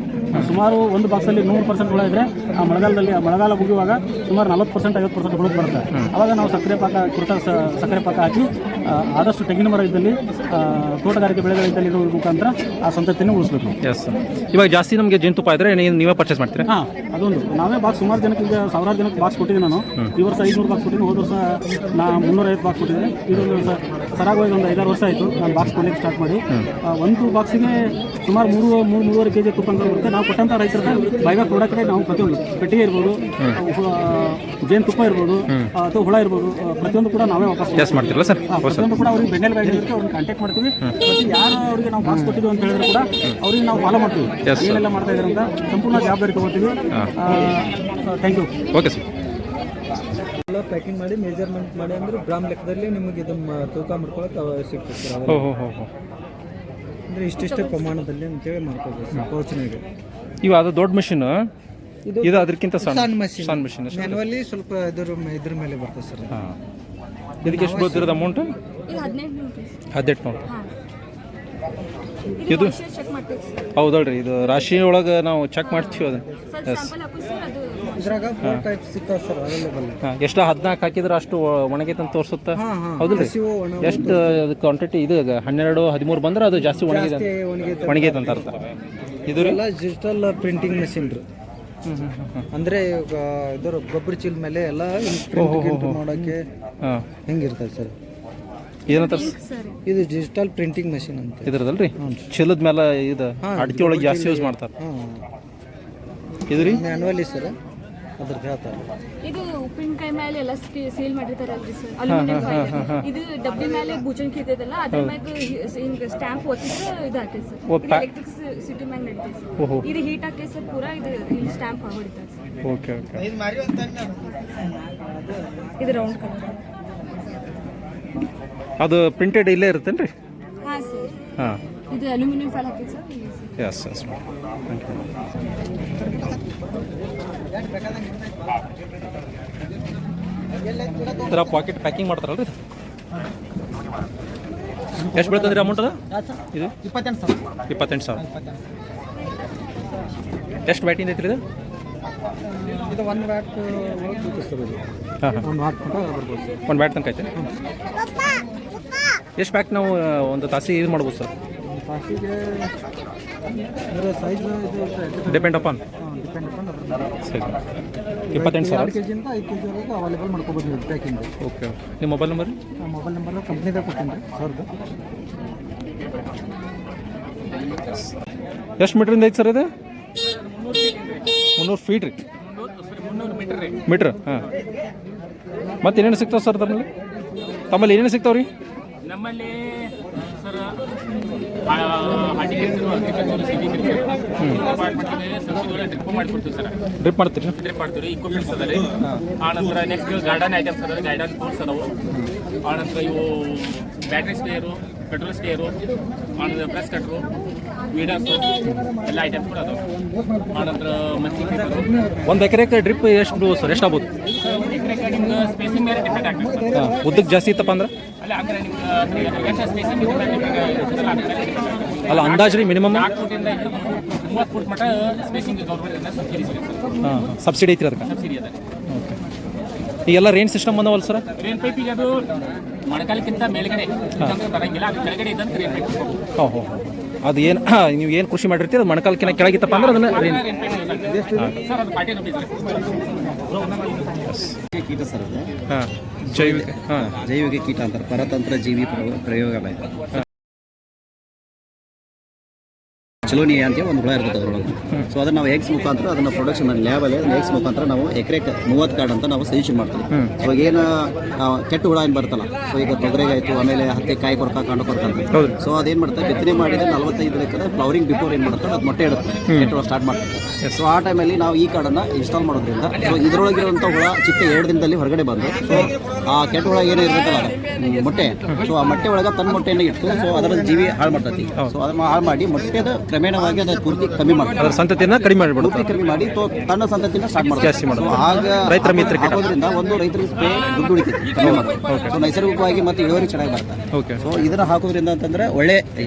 ಸುಮಾರು ಒಂದು ಬಾಕ್ಸಲ್ಲಿ 100% ಹುಳ ಇದ್ದರೆ ಆ ಮಳೆಗಾಲ ಮುಗಿಯುವಾಗ ಸುಮಾರು 40%, 50% ಹುಳು ಬರುತ್ತೆ. ಆವಾಗ ನಾವು ಸಕ್ಕರೆ ಪಾಕ ಹಾಕಿ ಆದಷ್ಟು ತೆಂಗಿನ ಮರ ಇದ್ದಲ್ಲಿ, ತೋಟಗಾರಿಕೆ ಬೆಳೆಗಳಿದ್ದಲ್ಲಿ ಇರೋ ಮುಖಾಂತರ ಆ ಸಂತತಿಯನ್ನು ಉಳಿಸಬೇಕು. ಎಸ್. ಇವಾಗ ಜಾಸ್ತಿ ನಮಗೆ ಜೇನುತುಪ್ಪ ಇದ್ದರೆ ನೀವೇ ಪರ್ಚೇಸ್ ಮಾಡ್ತೀರಾ? ಹಾಂ, ಅದೊಂದು ನಾವೇ ಬಾಕ್ಸ್ ಸುಮಾರು ಜನಕ್ಕೆ, ಈಗ 1000 ಜನಕ್ಕೆ ಬಾಕ್ಸ್ ಕೊಟ್ಟಿದ್ದೀನಿ ನಾನು. ಈ ವರ್ಷ 500 ಬಾಕ್ಸ್ ಕೊಟ್ಟಿದ್ದೀನಿ. ಹೋದ ವರ್ಷ ನಾನು 350 ಬಾಕ್ಸ್ ಕೊಟ್ಟಿದ್ದೀನಿ. ಇದೊಂದು ಸರಾಗವಾಗಿ ಒಂದು 5-6 ವರ್ಷ ಆಯಿತು ನಾನು ಬಾಕ್ಸ್ ಕೊಡಲಿಕ್ಕೆ ಸ್ಟಾರ್ಟ್ ಮಾಡಿ. ಒಂದು ಬಾಕ್ಸಿಗೆ ಸುಮಾರು 3-3.5 kg ತುಪ್ಪ ಅಂತ ಬರುತ್ತೆ. ನಾವು ಕೊಟ್ಟಂಥ ರೈತರ ಬೈಗ ಕೊಡೋಕ್ಕೆ ನಾವು ಪ್ರತಿಯೊಂದು ಪೆಟ್ಟಿಗೆ ಇರ್ಬೋದು, ಜೇನುತುಪ್ಪ ಇರ್ಬೋದು ಅಥವಾ ಹುಳ ಇರ್ಬೋದು, ಪ್ರತಿಯೊಂದು ಕೂಡ ನಾವೇ ವಾಪಸ್ ಮಾಡ್ತಿರಲ್ಲ ಸರ್? ಪ್ರತಿಯೊಂದು ಕೂಡ ಅವ್ರಿಗೆ ಬೆನ್ನೆಲ್ ಗಾಡಿ ಇರುತ್ತೆ, ಅವ್ರನ್ನ ಕಾಂಟ್ಯಾಕ್ಟ್ ಮಾಡ್ತೀವಿ. ಯಾರು ಅವರಿಗೆ ನಾವು ಬಾಕ್ಸ್ ಕೊಟ್ಟಿದ್ದೀವಿ ಅಂತ ಹೇಳಿದ್ರೆ ಕೂಡ ಅವ್ರಿಗೆ ನಾವು ಫಾಲೋ ಮಾಡ್ತೀವಿ. ಏನೆಲ್ಲ ಮಾಡ್ತಾ ಇದ್ದಾರೆ ಅಂತ ಸಂಪೂರ್ಣ ಜವಾಬ್ದಾರಿ ತಗೋತೀವಿ. Thank you. Okay sir. ಎಲ್ಲ ಪ್ಯಾಕಿಂಗ್ ಮಾಡಿ ಮೆಜರ್ಮೆಂಟ್ ಮಾಡಿ ಅಂದ್ರೆ ಗ್ರಾಮ್ ಲೆಕ್ಕದಲ್ಲಿ ನಿಮಗೆ ಇದನ್ನು ತೂಕ ಮಾಡ್ಕೊಳಕ್ಕೆ ಸಿಗ್ತದೆ ಸರ್. ಅಂದರೆ ಇಷ್ಟಿಷ್ಟೇ ಪ್ರಮಾಣದಲ್ಲಿ ಅಂತೇಳಿ ಮಾಡ್ಕೋಬೇಕು ಸರ್ ಪೌಚ್ನಾಗೆ. ಇವು ಅದು ದೊಡ್ಡ ಮಿಷಿನ್, ಇದು ಅದಕ್ಕಿಂತ ಸಣ್ಣ ಸಣ್ಣ ಮಿಷಿನ್. ಮ್ಯಾನುವಲಿ ಸ್ವಲ್ಪ ಇದ್ರ ಮೇಲೆ ಬರ್ತದೆ ಸರ್. ಇದಕ್ಕೆ ಎಷ್ಟು ಬೀಳ್ತಿರೋದು ಅಮೌಂಟ್? 18 ನೋಡ್ರಿ. ಇದು ಹೌದಲ್ರಿ, ಇದು ರಾಶಿ ಒಳಗೆ ನಾವು ಚೆಕ್ ಮಾಡ್ತೀವಿ ಅದನ್ನು. ಎಸ್. ಇದ್ರಾಗ 4 ಟೈಪ್ ಸಿಗ್ತಾವೆ ಸರ್ ಅವೈಲೇಬಲ್. ಎಷ್ಟು 14 ಹಾಕಿದ್ರೆ ಅಷ್ಟು ಒಣಗೈತೆ ಅಂತ ತೋರಿಸುತ್ತೆ. ಹೌದಲ್ರಿ? ಎಷ್ಟು ಕ್ವಾಂಟಿಟಿ ಇದು 12, 13 ಬಂದ್ರೆ ಅದು ಜಾಸ್ತಿ ಒಣಗೈತೆ ಅಂತ ಅರ್ಥ. ಇದು ಎಲ್ಲ ಡಿಜಿಟಲ್ ಪ್ರಿಂಟಿಂಗ್ ಮೆಷಿನ್ ರೀ. ಅಂದರೆ ಇದರ ಗೊಬ್ಬರ ಚೀಲ ಮೇಲೆ ಎಲ್ಲ ಪ್ರಿಂಟ್ ಮಾಡೋಕ್ಕೆ ಹೆಂಗಿರ್ತದೆ ಸರ್? ಏನಂತ ಇದು ಡಿಜಿಟಲ್ ಪ್ರಿಂಟಿಂಗ್ ಮೆಷಿನ್ ಅಂತ ಇದ್ರದಲ್ರಿ, ಚೀಲದ ಮೇಲೆ ಇದು ಅಡಿಕೆ ಒಳಗೆ ಜಾಸ್ತಿ ಯೂಸ್ ಮಾಡ್ತಾರೆ. ಇದು ರೀ ಮ್ಯಾನುವಲಿ ಸರ್, ಅದ್ರದ್ದು ಹೇಳ್ತಾರೆ. ಇದು ಉಪ್ಪಿನಕಾಯಿ ಮೇಲೆ ಎಲ್ಲ ಸೀಲ್ ಮಾಡಿರ್ತಾರಲ್ರಿ ಸರ್, ಅಲ್ಯೂಮಿನಿಯಂ ಫಾಯಿಲ್. ಇದು ಡಬ್ಬಿ ಮೇಲೆ ಬೂಚಣಿಕೆ ಇರ್ತದಲ್ಲ, ಅದ್ರ ಮ್ಯಾಗ ಹಿಂಗೆ ಸ್ಟ್ಯಾಂಪ್ ಒತ್ತಿದ್ರೆ ಇದು ಹಾಕೈತೆ ಸರ್. ಎಲೆಕ್ಟ್ರಿಸಿಟಿ ಮ್ಯಾಗ ನಡೀತೈತೆ ಸರ್. ಇದು ಹೀಟ್ ಹಾಕೈತೆ ಸರ್, ಪೂರಾ ಇದು ಇಲ್ಲಿ ಸ್ಟ್ಯಾಂಪ್ ಹೊಡಿತಾರೆ ಸರ್. Okay okay. ಇದು ರೌಂಡ್ ಕಲರ್. ಅದು ಪ್ರಿಂಟೆಡ್ ಇಲ್ಲೇ ಇರುತ್ತೇನು ರೀ? ಹಾಂ ಸರ್. ಹಾಂ, ಇದು ಅಲ್ಯೂಮಿನಿಯಂ ಫಾಯಿಲ್ ಹಾಕೈತೆ sir. Yes yes. Thank you. ಇದರ ಪಾಕೆಟ್ ಪ್ಯಾಕಿಂಗ್ ಮಾಡ್ತಾರಲ್ರಿ ಇದು? ಎಷ್ಟು ಬೀಳ್ತದ್ರಿ ಅಮೌಂಟ್ ಅದು? ಇದು 28,000. ಎಷ್ಟು ವ್ಯಾಟಿಂದ ಐತ್ರಿ ಇದು? ಇದು 1 ವ್ಯಾಟ್ ಸರ್. ಹಾಂ ಹಾಂ, 1 ವ್ಯಾಟ್ ಬರ್ಬೋದು ಸರ್. 1 ವ್ಯಾಟ್ ತನಕ ಐತೆ. ಎಷ್ಟು ಪ್ಯಾಕ್ ನಾವು ಒಂದು ತಾಸಿಗೆ ಇದು ಮಾಡ್ಬೋದು ಸರ್? ತಾಸಿಗೆ ಅದರ ಸೈಜ್ ಇದು ಡಿಪೆಂಡ್ ಅಪಾನ್. ಸರಿ, 28,000. 2 kg ಇಂದ 5 kg ವರೆಗೂ ಅವೈಲೇಬಲ್ ಮಾಡ್ಕೋಬೋದು ನೀವು ಪ್ಯಾಕಿಂಗ್. ಓಕೆ. ನಿಮ್ಮ ಮೊಬೈಲ್ ನಂಬರ್? ಮೊಬೈಲ್ ನಂಬರ್ ಕಂಪ್ನಿದಾಗ ಕೊಡ್ತೀನಿ ರೀ ಸರ್ದು. ಎಷ್ಟು ಮೀಟ್ರಿಂದ ಐತೆ ಸರ್ ಇದು? 300 ಫೀಟ್ ರೀ? 300 ಮೀಟ್ರ್. ಹಾಂ. ಮತ್ತು ಏನೇನು ಸಿಗ್ತಾವೆ ಸರ್ ಅದರಲ್ಲಿ? ತಮ್ಮಲ್ಲಿ ಏನೇನು ಸಿಗ್ತಾವೆ ರೀ? ನಮ್ಮಲ್ಲಿ ಸರ್ ಡ್ರಿಪ್ ಮಾಡ್ತೀರಿ? ಡ್ರಿಪ್ ಮಾಡ್ತೀವಿ. ಇಕ್ವಿಪ್ಮೆಂಟ್ಸ್ ಅದ ರೀ. ಆನಂತರ ನೆಕ್ಸ್ಟ್ ಗಾರ್ಡನ್ ಐಟಮ್ಸ್ ಅದ, ಗಾರ್ಡನ್ ಟೂಲ್ಸ್ ಅದಾವು. ಆನಂತರ ಇವು ಬ್ಯಾಟ್ರಿ ಸ್ಪೇರು, ಪೆಟ್ರೋಲ್ ಸ್ಪೇರು, ಆನಂತರ ಪ್ರೆಸ್ ಕಟ್ರು, ವೀಡರ್ಸು ಎಲ್ಲ ಐಟಮ್ಸ್ ಕೂಡ ಅದಾವೆ. ಆನಂತರ ಒಂದು ಎಕರೆಗೆ ಡ್ರಿಪ್ ಎಷ್ಟು ಸರ್? ಎಷ್ಟು ಆಗ್ಬೋದು? 1 ಎಕರೆಗೆ ನಿಮ್ಗೆ ಸ್ಪೇಸಿಂಗ್ ಮೇಲೆ ಡಿಪೆಂಡ್ ಆಗ್ತದೆ ಸರ್. ಹಾಂ, ಉದ್ದಕ್ಕೆ ಜಾಸ್ತಿ ಇತ್ತಪ್ಪ ಅಂದ್ರೆ? ಅಲ್ಲ, ಅಂದರೆ ನಿಮ್ಗೆ ಎಷ್ಟು ಸ್ಪೇಸಿಂಗ್ ಅಲ್ಲ, ಅಂದಾಜು ರೀ ಮಿನಿಮಮ್ 4 ಫುಟಿಂದ 30 ಫುಟ್ ಮಟ್ಟ ಸ್ಪೇಸಿಂಗ್ ಗೌರ್ಮೆಂಟ್ ಸಬ್ಸಿಡಿ ಸಿಗುತ್ತೆ ಸರ್. ಹಾಂ, ಸಬ್ಸಿಡಿ ಐತ್ರಿ ಅದಕ್ಕೆ? ಸಬ್ಸಿಡಿ ಅದ. ಓಕೆ. ಈಗೆಲ್ಲ ರೇಂಜ್ ಸಿಸ್ಟಮ್ ಬಂದವಲ್ಲ ಸರ್? ರೇನ್ ಪೈಪಿಗೆ ಅದು ಮೊಣಕಾಲಕ್ಕಿಂತ ಮೇಲ್ಗಡೆ ಬರಂಗಿಲ್ಲ, ಅದು ಕೆಳಗಡೆ ಇದ್ದಂತ ರೇನ್ ಪೈಪ್. ಓಹೋ, ಅದು ಏನು ನೀವು ಏನು ಕೃಷಿ ಮಾಡಿರ್ತೀರಿ ಅದು ಮೊಣಕಾಲಕ್ಕಿಂತ ಕೆಳಗಿತ್ತಪ್ಪ ಅಂದ್ರೆ ಅದನ್ನು ಸರ್ ಅದು ಪಾರ್ಟಿ ಕೀಟ ಸರ್ ಅದು ಹಾಂ, ಜೈವಿಕ ಹಾಂ, ಜೈವಿಕ ಕೀಟ ಅಂತಾರೆ, ಪರತಂತ್ರ ಜೀವಿ ಪ್ರಯೋಗಾಲಯ. ಚಲೋನಿಯ ಅಂತೇಳಿ ಒಂದು ಹುಳ ಇರ್ತದೆ ಅದರೊಳಗೆ. ಸೊ ಅದನ್ನು ನಾವು ಎಗ್ಸ್ ಮುಖಾಂತರ ಅದನ್ನು ಪ್ರೊಡಕ್ಷನ್ ಲ್ಯಾಬಲ್ಲಿ ಅದನ್ನ ಎಗ್ಸ್ ಮುಖಾಂತರ ನಾವು ಎಕರೆಗೆ 30 ಕಾರ್ಡ್ ಅಂತ ನಾವು ಸಜೆಷನ್ ಮಾಡ್ತೀವಿ. ಸೊ ಏನು ಕೆಟ್ಟ ಹುಳ ಏನು ಬರ್ತಲ್ಲ, ಸೊ ಈಗ ತೊಗರಿಗೆ ಆಯಿತು, ಆಮೇಲೆ ಹತ್ತಿ ಕಾಯಿ ಕೊರಕ ಕಾಂಡ ಕೊರಕ ಅಂತ. ಸೊ ಅದೇನು ಮಾಡ್ತಾರೆ, ಬಿತ್ತನೆ ಮಾಡಿದ 45 ದಿನಕ್ಕೆ ಫ್ಲವರಿಂಗ್ ಬಿಫೋರ್ ಏನು ಮಾಡುತ್ತೆ ಅದು ಮೊಟ್ಟೆ ಇಡುತ್ತೆ, ಕೆಟ್ಟ ಹುಳ ಸ್ಟಾರ್ಟ್ ಮಾಡ್ತಾರೆ. ಸೊ ಆ ಟೈಮಲ್ಲಿ ನಾವು ಈ ಕಾರ್ಡನ್ನು ಇನ್ಸ್ಟಾಲ್ ಮಾಡೋದ್ರಿಂದ ಸೊ ಇದರೊಳಗಿರುವಂಥ ಹುಳ ಚಿಕ್ಕ 2 ದಿನದಲ್ಲಿ ಹೊರಗಡೆ ಬಂದು ಸೊ ಆ ಕೆಟ್ಟ ಹುಳ ಏನೋ ಇರ್ತಲ್ಲ ಅದು ಮೊಟ್ಟೆ, ಸೊ ಆ ಮೊಟ್ಟೆ ಒಳಗೆ ತನ್ನ ಮೊಟ್ಟೆಯನ್ನು ಇಟ್ಟು ಸೊ ಅದರ ಜೀವಿ ಹಾಳು ಮಾಡ್ತೈತಿ. ಸೊ ಅದನ್ನು ಹಾಳು ಮಾಡಿ ಮೊಟ್ಟೆದ ಕ್ರಮೇಣವಾಗಿ ಅದರ ಪೂರ್ತಿ ಕಮ್ಮಿ ಮಾಡ್ತಾರೆ, ಅದರ ಸಂತತಿಯನ್ನು ಕಡಿಮೆ ಮಾಡಿಬಿಡು, ಪೂರ್ತಿ ಕಡಿಮೆ ಮಾಡಿ ತನ್ನ ಸಂತತಿನ ಸ್ಟಾರ್ಟ್ ಮಾಡ್ತಾರೆ. ಆಗ ರೈತರ ಮಿತ್ರ ಹಾಕೋದ್ರಿಂದ ಒಂದು ರೈತರಿಗೆ ಸ್ಪ್ರೇ ದುಡ್ಡು ಉಳಿತೈತಿ, ಕಮ್ಮಿ ಮಾಡ್ತಾರೆ. ಸೊ ನೈಸರ್ಗಿಕವಾಗಿ ಮತ್ತೆ ಇಳುವರಿ ಚೆನ್ನಾಗಿ ಬರ್ತದೆ. ಸೊ ಇದನ್ನ ಹಾಕೋದ್ರಿಂದ ಅಂತಂದ್ರೆ ಒಳ್ಳೆ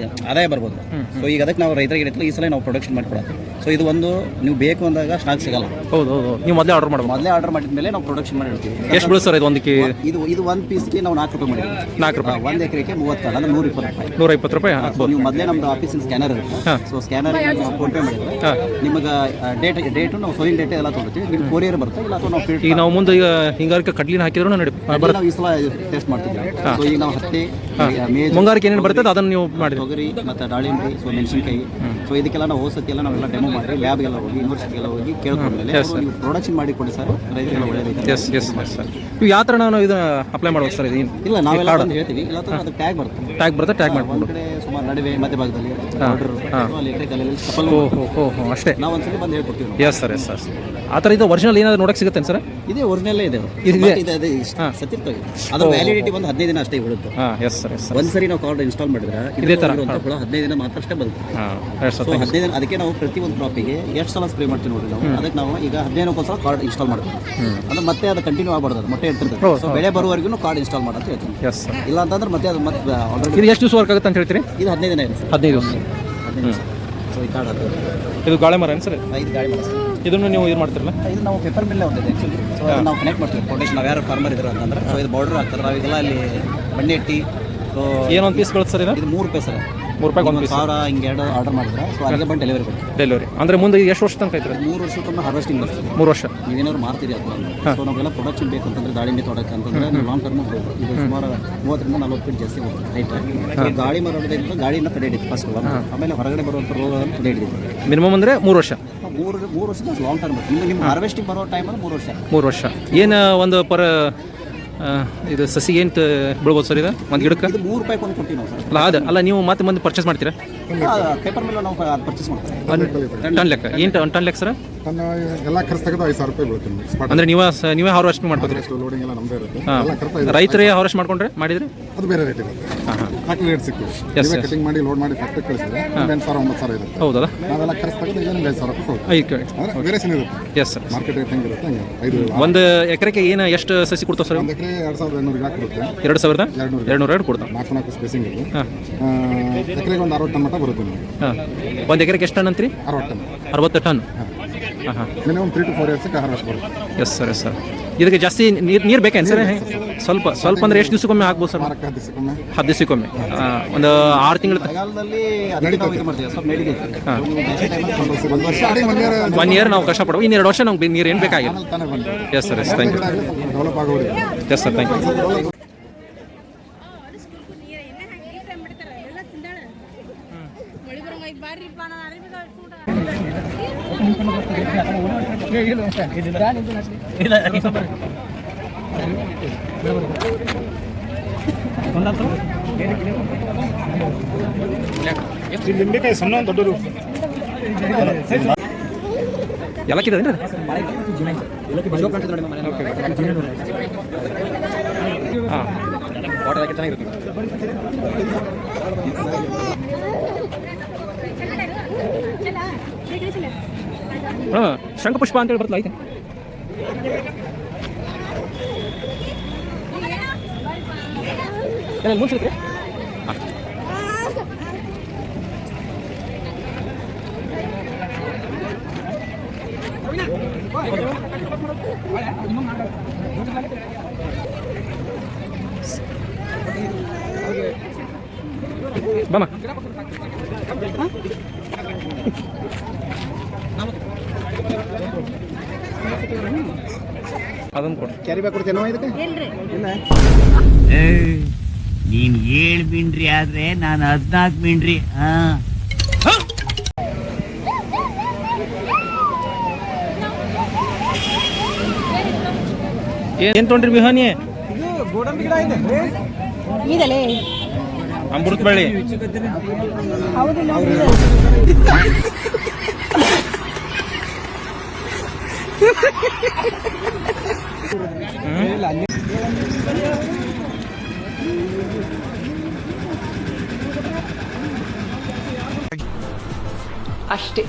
ಆದಾಯ ಬರ್ಬೋದು. ಸೊ ಈಗ ಅದಕ್ಕೆ ನಾವು ರೈತರಿಗೆ ಏನೈತಿಲ್ಲ ಈ ಸಲ ನಾವು ಪ್ರೊಡಕ್ಷನ್ ಮಾಡಿಕೊಡೋದು. ಸೊ ಇದು ಒಂದು ನೀವು ಬೇಕು ಅಂದಾಗ ಸ್ಟಾಕ್ ಸಿಗಲ್ಲ. ಹೌದು ಹೌದು, ನೀವು ಮೊದಲೇ ಆರ್ಡರ್ ಮಾಡಬೇಕು. ಮೊದಲೇ ಆರ್ಡರ್ ಮಾಡಿದ ಮೇಲೆ ನಾವು ಪ್ರೊಡಕ್ಷನ್ ಮಾಡಿ ಇಡ್ತೀವಿ. ಎಷ್ಟು ಬೀಳು ಸರ್ ಇದು ಒಂದಕ್ಕೆ? ಇದು ಒಂದು ಪೀಸ್ಗೆ ನಾವು 4 ರೂಪಾಯಿ ಮಾಡಿದ್ವಿ. 4 ರೂಪಾಯಿ, 1 ಎಕರೆಗೆ 30 ಕಾರ್ಡ್ ಅಂದ್ರೆ 120 ರೂಪಾಯಿ. 120 ರೂಪಾಯಿ ಹಾಕ್ಬೋದು. ನೀವು ಮೊದಲೇ ನಮ್ದು ಆಫೀಸಿನ ಸ್ಕ್ಯಾನರ್ ಇರುತ್ತೆ. ಸೊ ಸ್ಕ್ಯಾನರ್ ಫೋನ್ ಪೇ ಮಾಡಿದ್ರೆ ನಿಮಗೆ ಡೇಟು ನಾವು ಸೋಯಿಂಗ್ ಡೇಟ್ ಎಲ್ಲ ತೊಗೊಳ್ತೀವಿ. ನಿಮ್ಮ ಕೊರಿಯರ್ ಬರುತ್ತೆ, ಇಲ್ಲ ಅಥವಾ ನಾವು ಈಗ ನಾವು ಮುಂದೆ ಈಗ ಹಿಂಗಾರಿಕೆ ಕಡ್ಲಿನ ಹಾಕಿದ್ರು ನಡಿ ನಾವು ಈ ಸಲ ಟೆಸ್ಟ್ ಮಾಡ್ತಿದ್ವಿ. ಸೊ ಈಗ ನಾವು ಹತ್ತಿ, ಮುಂಗಾರಿಕೆ ಏನೇನು ಬರ್ತದೆ ಅದನ್ನು ನೀವು ಮಾಡಿ, ತೊಗರಿ ಮತ್ತು ದಾಳಿಂಬೆ, ಸೊ ಮೆಣಸಿನಕಾಯಿ, ಸೊ ಇದಕ್ಕೆಲ್ಲ ನಾವು ಹೋಸತಿ ಎಲ್ಲ ನಾವೆಲ್ಲ ಡೆಮೋ ಮಾಡಿ ಲ್ಯಾಬ್ಗೆಲ್ಲ ಹೋಗಿ ಯೂನಿವರ್ಸಿಟಿಗೆಲ್ಲ ಹೋಗಿ ಕೇಳ್ಕೊಂಡ್ಮೇಲೆ ನೀವು ಪ್ರೊಡಕ್ಷನ್ ಮಾಡಿ ಕೊಡಿ ಸರ್, ರೈತರಿಗೆಲ್ಲ ಒಳ್ಳೆಯದೈತೆ. Yes yes sir. ನೀವು ಯಾವ ಥರ ನಾನು ಇದನ್ನ ಅಪ್ಲೈ ಮಾಡ್ಬೋದು ಸರ್? ಇದು ಇಲ್ಲ ನಾವೆಲ್ಲ ಬಂದು ಹೇಳ್ತೀವಿ, ಇಲ್ಲ ಅದು ಟ್ಯಾಗ್ ಬರುತ್ತೆ. ಟ್ಯಾಗ್ ಬರುತ್ತೆ, ಟ್ಯಾಗ್ ಒಂದು ಮಾಡ್ಕೊಂಡು ಕಡೆ ಸುಮಾರು ನಡುವೆ ಮಧ್ಯಭಾಗದಲ್ಲಿ ಅಲ್ಲಿ ಎಕರೆ ಕಪ್ಪಲ್ ಓಹೋ ಅಷ್ಟೇ ನಾವು ಒಂದ್ಸಲಿ ಬಂದು ಹೇಳ್ಕೊಡ್ತೀವಿ. S sir, yes sir. ಆ ಥರ ಇದು ಒರಿಜಿನಲ್ ಏನಾದ್ರು ನೋಡಕ್ಕೆ ಸಿಗುತ್ತೆ ಸರ್? ಇದೇ ಒರಿಜಿನಲ್ಲೇ ಇದೆ, ಸತ್ತಿರ್ತವೆ. ಅದು ವ್ಯಾಲಿಡಿಟಿ ಒಂದು 15 ದಿನ ಅಷ್ಟೇ ಬಿಡುತ್ತೆ. ಹಾಂ, ಎಸ್ ಸರ್, ಎಸ್ ಸರ್. ಒಂದ್ಸರಿ ನಾವು ಕಾರ್ಡ್ ಇನ್ಸ್ಟಾಲ್ ಮಾಡಿದ್ರೆ ಇದೇ ಥರ 15 ದಿನ ಮಾತ್ರ ಅಷ್ಟೇ ಬರುತ್ತೆ. ಹಾಂ, 15 ದಿನ. ಅದಕ್ಕೆ ನಾವು ಪ್ರತಿ ಒಂದು ಕ್ರಾಪಿಗೆ ಎಷ್ಟು ಸಲ ಸ್ಪ್ರೇ ಮಾಡ್ತೀವಿ ನೋಡಿ ನಾವು. ಅದಕ್ಕೆ ನಾವು ಈಗ 15 ಕಾರ್ಡ್ ಇನ್ಸ್ಟಾಲ್ ಮಾಡ್ತೀವಿ. ಅಂದ್ರೆ ಮತ್ತೆ ಅದು ಕಂಟಿನ್ಯೂ ಆಗ್ಬಾರ್ದು, ಮೊಟ್ಟೆ ಇರ್ತಿರ್ತದೆ. ಸೊ ಬೆಳೆ ಬರುವವರೆಗೂ ಕಾರ್ಡ್ ಇನ್ಸ್ಟಾಲ್ ಮಾಡಂತ ಹೇಳ್ತೀನಿ. Yes sir. ಇಲ್ಲ ಅಂತಂದ್ರೆ ಮತ್ತೆ ಅದು ಮತ್ತೆ ಆಲ್ರೆಡಿ ಇದು ಎಷ್ಟು ದಿವಸ ವರ್ಕ್ ಆಗುತ್ತೆ ಅಂತ ಹೇಳ್ತೀರಿ? ಇದು 15 ದಿನ ಇದೆ ಸರ್. 15 ದಿವಸ. ಸೊ ಈ ಕಾರ್ಡ್ ಅದು ಇದು ಗಾಳಿ ಮರ ಏನು ಸರ್? 5 ಗಾಳಿ ಮರ. ಇದನ್ನು ನೀವು ಇದು ಮಾಡ್ತಿರಲ್ಲ? ಇದು ನಾವು ಪೇಪರ್ ಮಿಲ್ ಒಂದಿದೆ ಆ್ಯಕ್ಚುಲಿ. ಸೊ ಅದನ್ನು ನಾವು ಕನೆಕ್ಟ್ ಮಾಡ್ತೀವಿ ಫೌಂಡೇಶನ್. ನಾವು ಯಾರು ಫಾರ್ಮರ್ ಇದ್ರು ಅಂತಂದ್ರೆ ಸೊ ಇದು ಬಾರ್ಡರ್ ಆಗ್ತಾರೆ. ನಾವೀಗೆಲ್ಲ ಅಲ್ಲಿ ಬಣ್ಣೆ ಇಟ್ಟು ಸೊ ಏನೊಂದು ಪೀಸ್ ಬೀಳುತ್ತೆ ಸರ್? ಇದು $3 ಸರ್. 3 ರೂಪಾಯಿ ಒಂದು ಪೀಸ್. 1000 ಹಿಂಗೆ ಎರಡು ಆರ್ಡರ್ ಮಾಡಿದ್ರೆ ಸೊ ಅಲ್ಲಿಗೆ ಬಂದು ಡೆಲಿವರಿ ಕೊಡ್ತೀವಿ. ಡೆಲಿವರಿ ಅಂದರೆ ಮುಂದೆ ಎಷ್ಟು ವರ್ಷ ತನಕ ಐತ್ರಿ? 3 ವರ್ಷಕ್ಕೊಮ್ಮೆ ಹಾರ್ವೆಸ್ಟಿಂಗ್ ಬರ್ತದೆ. 3 ವರ್ಷ ನೀವೇನಾದ್ರು ಮಾರ್ತೀರಿ ಅಥವಾ ಸೊ ನಾವೆಲ್ಲ ಪ್ರೊಡಕ್ಷನ್ ಬೇಕಂತಂದ್ರೆ ದಾಳಿಂಬೆ ತೋಟಕ್ಕೆ ಅಂತಂದ್ರೆ ಲಾಂಗ್ ಟರ್ಮ್ ಹೋಗ್ಬೋದು. ಇದು ಸುಮಾರು 30 ರಿಂದ 40 ಫೀಟ್ ಜಾಸ್ತಿ ಹೋಗುತ್ತೆ ಹೈಟ್. ಗಾಳಿ ಮರೋದ್ರಿಂದ ಗಾಳಿಯಿಂದ ತಡೆ ಹಿಡಿತು ಫಸ್ಟ್, ಆಮೇಲೆ ಹೊರಗಡೆ ಬರುವಂಥ ರೋಗಗಳನ್ನು ತಡೆ ಹಿಡಿದು. ಮಿನಿಮಮ್ ಅಂದರೆ 3 ವರ್ಷ. 3 ವರ್ಷದ ಲಾಂಗ್ ಟರ್ಮ್. ನಿಮ್ಮ ಹಾರ್ವೆಸ್ಟಿಂಗ್ ಬರೋ ಟೈಮ್ ಅಂದ್ರೆ 3 ವರ್ಷ. 3 ವರ್ಷ. ಏನು ಒಂದು ಇದು ಸಸಿಗೆ ಏನು ಬೀಳ್ಬೋದು ಸರ್? ಇದು ಒಂದು ಗಿಡಕ್ಕೆ ಇದು $3 ಒಂದು ಕೊಡ್ತೀವಿ ನಾವು ಸರ್. ಅಲ್ಲ ನೀವು ಮತ್ತೆ ಮುಂದೆ ಪರ್ಚೇಸ್ ಮಾಡ್ತೀರಾ? ಪೇಪರ್ ಮಿಲ್ ನಾವು ಪರ್ಚೇಸ್ ಮಾಡ್ತೀವಿ. ಟನ್ ಲೆಕ್ಕ ಏನು ಟನ್ ಲೆಕ್ಕ ಸರ್? ಎಲ್ಲ ಖರ್ಚು ತೆಗೆದು 5,000 ರೂಪಾಯಿ ಬೀಳುತ್ತೆ. ಅಂದರೆ ನೀವೇ ಹಾರ್ವೆಸ್ಟ್ ಮಾಡ್ಕೊತೀರಿ? ಲೋಡಿಂಗ್ ಎಲ್ಲ ನಮ್ಮದೇ ಇರುತ್ತೆ. ಹಾಂ, ರೈತರೇ ಹಾರ್ವೆಸ್ಟ್ ಮಾಡ್ಕೊಂಡ್ರೆ ಮಾಡಿದ್ರೆ ಅದು ಬೇರೆ ರೇಟ್ ಇರುತ್ತೆ. ಹಾಂ ಹಾಂ, ಫ್ಯಾಕ್ಟ್ರಿ ರೇಟ್ ಸಿಗ್ತದೆ. ಕಟಿಂಗ್ ಮಾಡಿ ಲೋಡ್ ಮಾಡಿ ಫ್ಯಾಕ್ಟ್ರಿ ಕಳಿಸಿದ್ರೆ 8,000-9,000 ಇರುತ್ತೆ. ಹೌದಲ್ಲ? ನಾವೆಲ್ಲ ಖರ್ಚು ತೆಗೆದು ಈಗ 5,000 ರೂಪಾಯಿ ಕೊಡ್ತೀವಿ. ವೇರಿಯೇಷನ್ ಇರುತ್ತೆ. Yes sir. ಮಾರ್ಕೆಟ್ ರೇಟ್ ಹೆಂಗಿರುತ್ತೆ ಹಂಗೆ. 5 ಒಂದು ಎಕರೆಗೆ ಏನು ಎಷ್ಟು ಸಸಿ ಕೊಡ್ತಾವೆ ಸರ್? 1 ಎಕರೆ 2,200 ಗಿಡ ಕೊಡುತ್ತೆ. 2,200 ಕೊಡ್ತಾವೆ. 4 ಸ್ಪೇಸಿಂಗ್ ಇದೆ. ಹಾಂ, ಎಕರೆಗೆ ಒಂದು 60 ಟನ್ ಮಟ್ಟ ಬರುತ್ತೆ ನಿಮಗೆ. ಹಾಂ, ಒಂದು ಎಕರೆಗೆ ಎಷ್ಟು ಟನ್ ಅಂತೀರಿ? 60 ಟನ್. 60 ಟನ್. ಹಾಂ ಹಾಂ, ಮಿನಿಮಮ್ 3 to 4 ಇಯರ್ಸ್ಗೆ ಹಾರ್ವೆಸ್ಟ್ ಬರುತ್ತೆ. S sir, yes sir. ಇದಕ್ಕೆ ಜಾಸ್ತಿ ನೀರು ಬೇಕೇನು ಸರ್? ಸ್ವಲ್ಪ ಅಂದ್ರೆ ಎಷ್ಟು ದಿವಸಕ್ಕೊಮ್ಮೆ ಹಾಕ್ಬೋದು ಸರ್? 10 ದಿವಸಕ್ಕೊಮ್ಮೆ. 10 ದಿವಸಕ್ಕೊಮ್ಮೆ. ಒಂದು 6 ತಿಂಗಳು ಮಳೆಗಾಲದಲ್ಲಿ ಅದಕ್ಕೆ ನಾವು ಇದು ಮಾಡ್ತೀವಿ, ಸ್ವಲ್ಪ ನಡೀತೈತೆ. ಹಾಂ, ಒಂದು ವರ್ಷ 1 ಇಯರ್ ನಾವು ಕಷ್ಟಪಡುವ, ಇನ್ನು 2 ವರ್ಷ ನಮ್ಗೆ ನೀರು ಏನು ಬೇಕಾಗಿಲ್ಲ. ತಾನೇ ಬಂದು yes sir, yes, thank you. Develop ಆಗೋರಿಗೆ. Yes sir, thank you. ನಿಂಬೆಕಾಯಿ ಸಣ್ಣ ದೊಡ್ಡದು ಎಲ್ಲಕ್ಕಿದೆ ಹಾಂ, ವಾಟರ್ ಹಾಕಿ ಚೆನ್ನಾಗಿರುತ್ತೆ. ಹಾಂ, ಶಂಖಪುಷ್ಪ ಅಂತೇಳಿ ಬರ್ತಲ್ಲ, ಐತೆ. ಏನಲ್ಲಿ ಮುನ್ಸಿರುತ್ತೆ? ಹಾಂ, ಬಾಮ ಅದೊಂದು ಕೊಡು. ಕ್ಯಾರಿ ಬ್ಯಾಗ್ ಕೊಡ್ತೇನೋ ಇದಕ್ಕೆ ನೀನ್ 7 ಮಿಂಡ್ರಿ ಆದ್ರೆ ನಾನು 14 ಮಿಂಡ್ರಿ. ಏನು ತೊಗೊಂಡ್ರಿ ಬಿಹಾನಿ? ಗೋಡಂಬಿ ಗಿಡ ಇದೆ ಇದಲ್ಲೇ ಅಮೃತ ಬಳ್ಳಿ. ಅಷ್ಟೇ.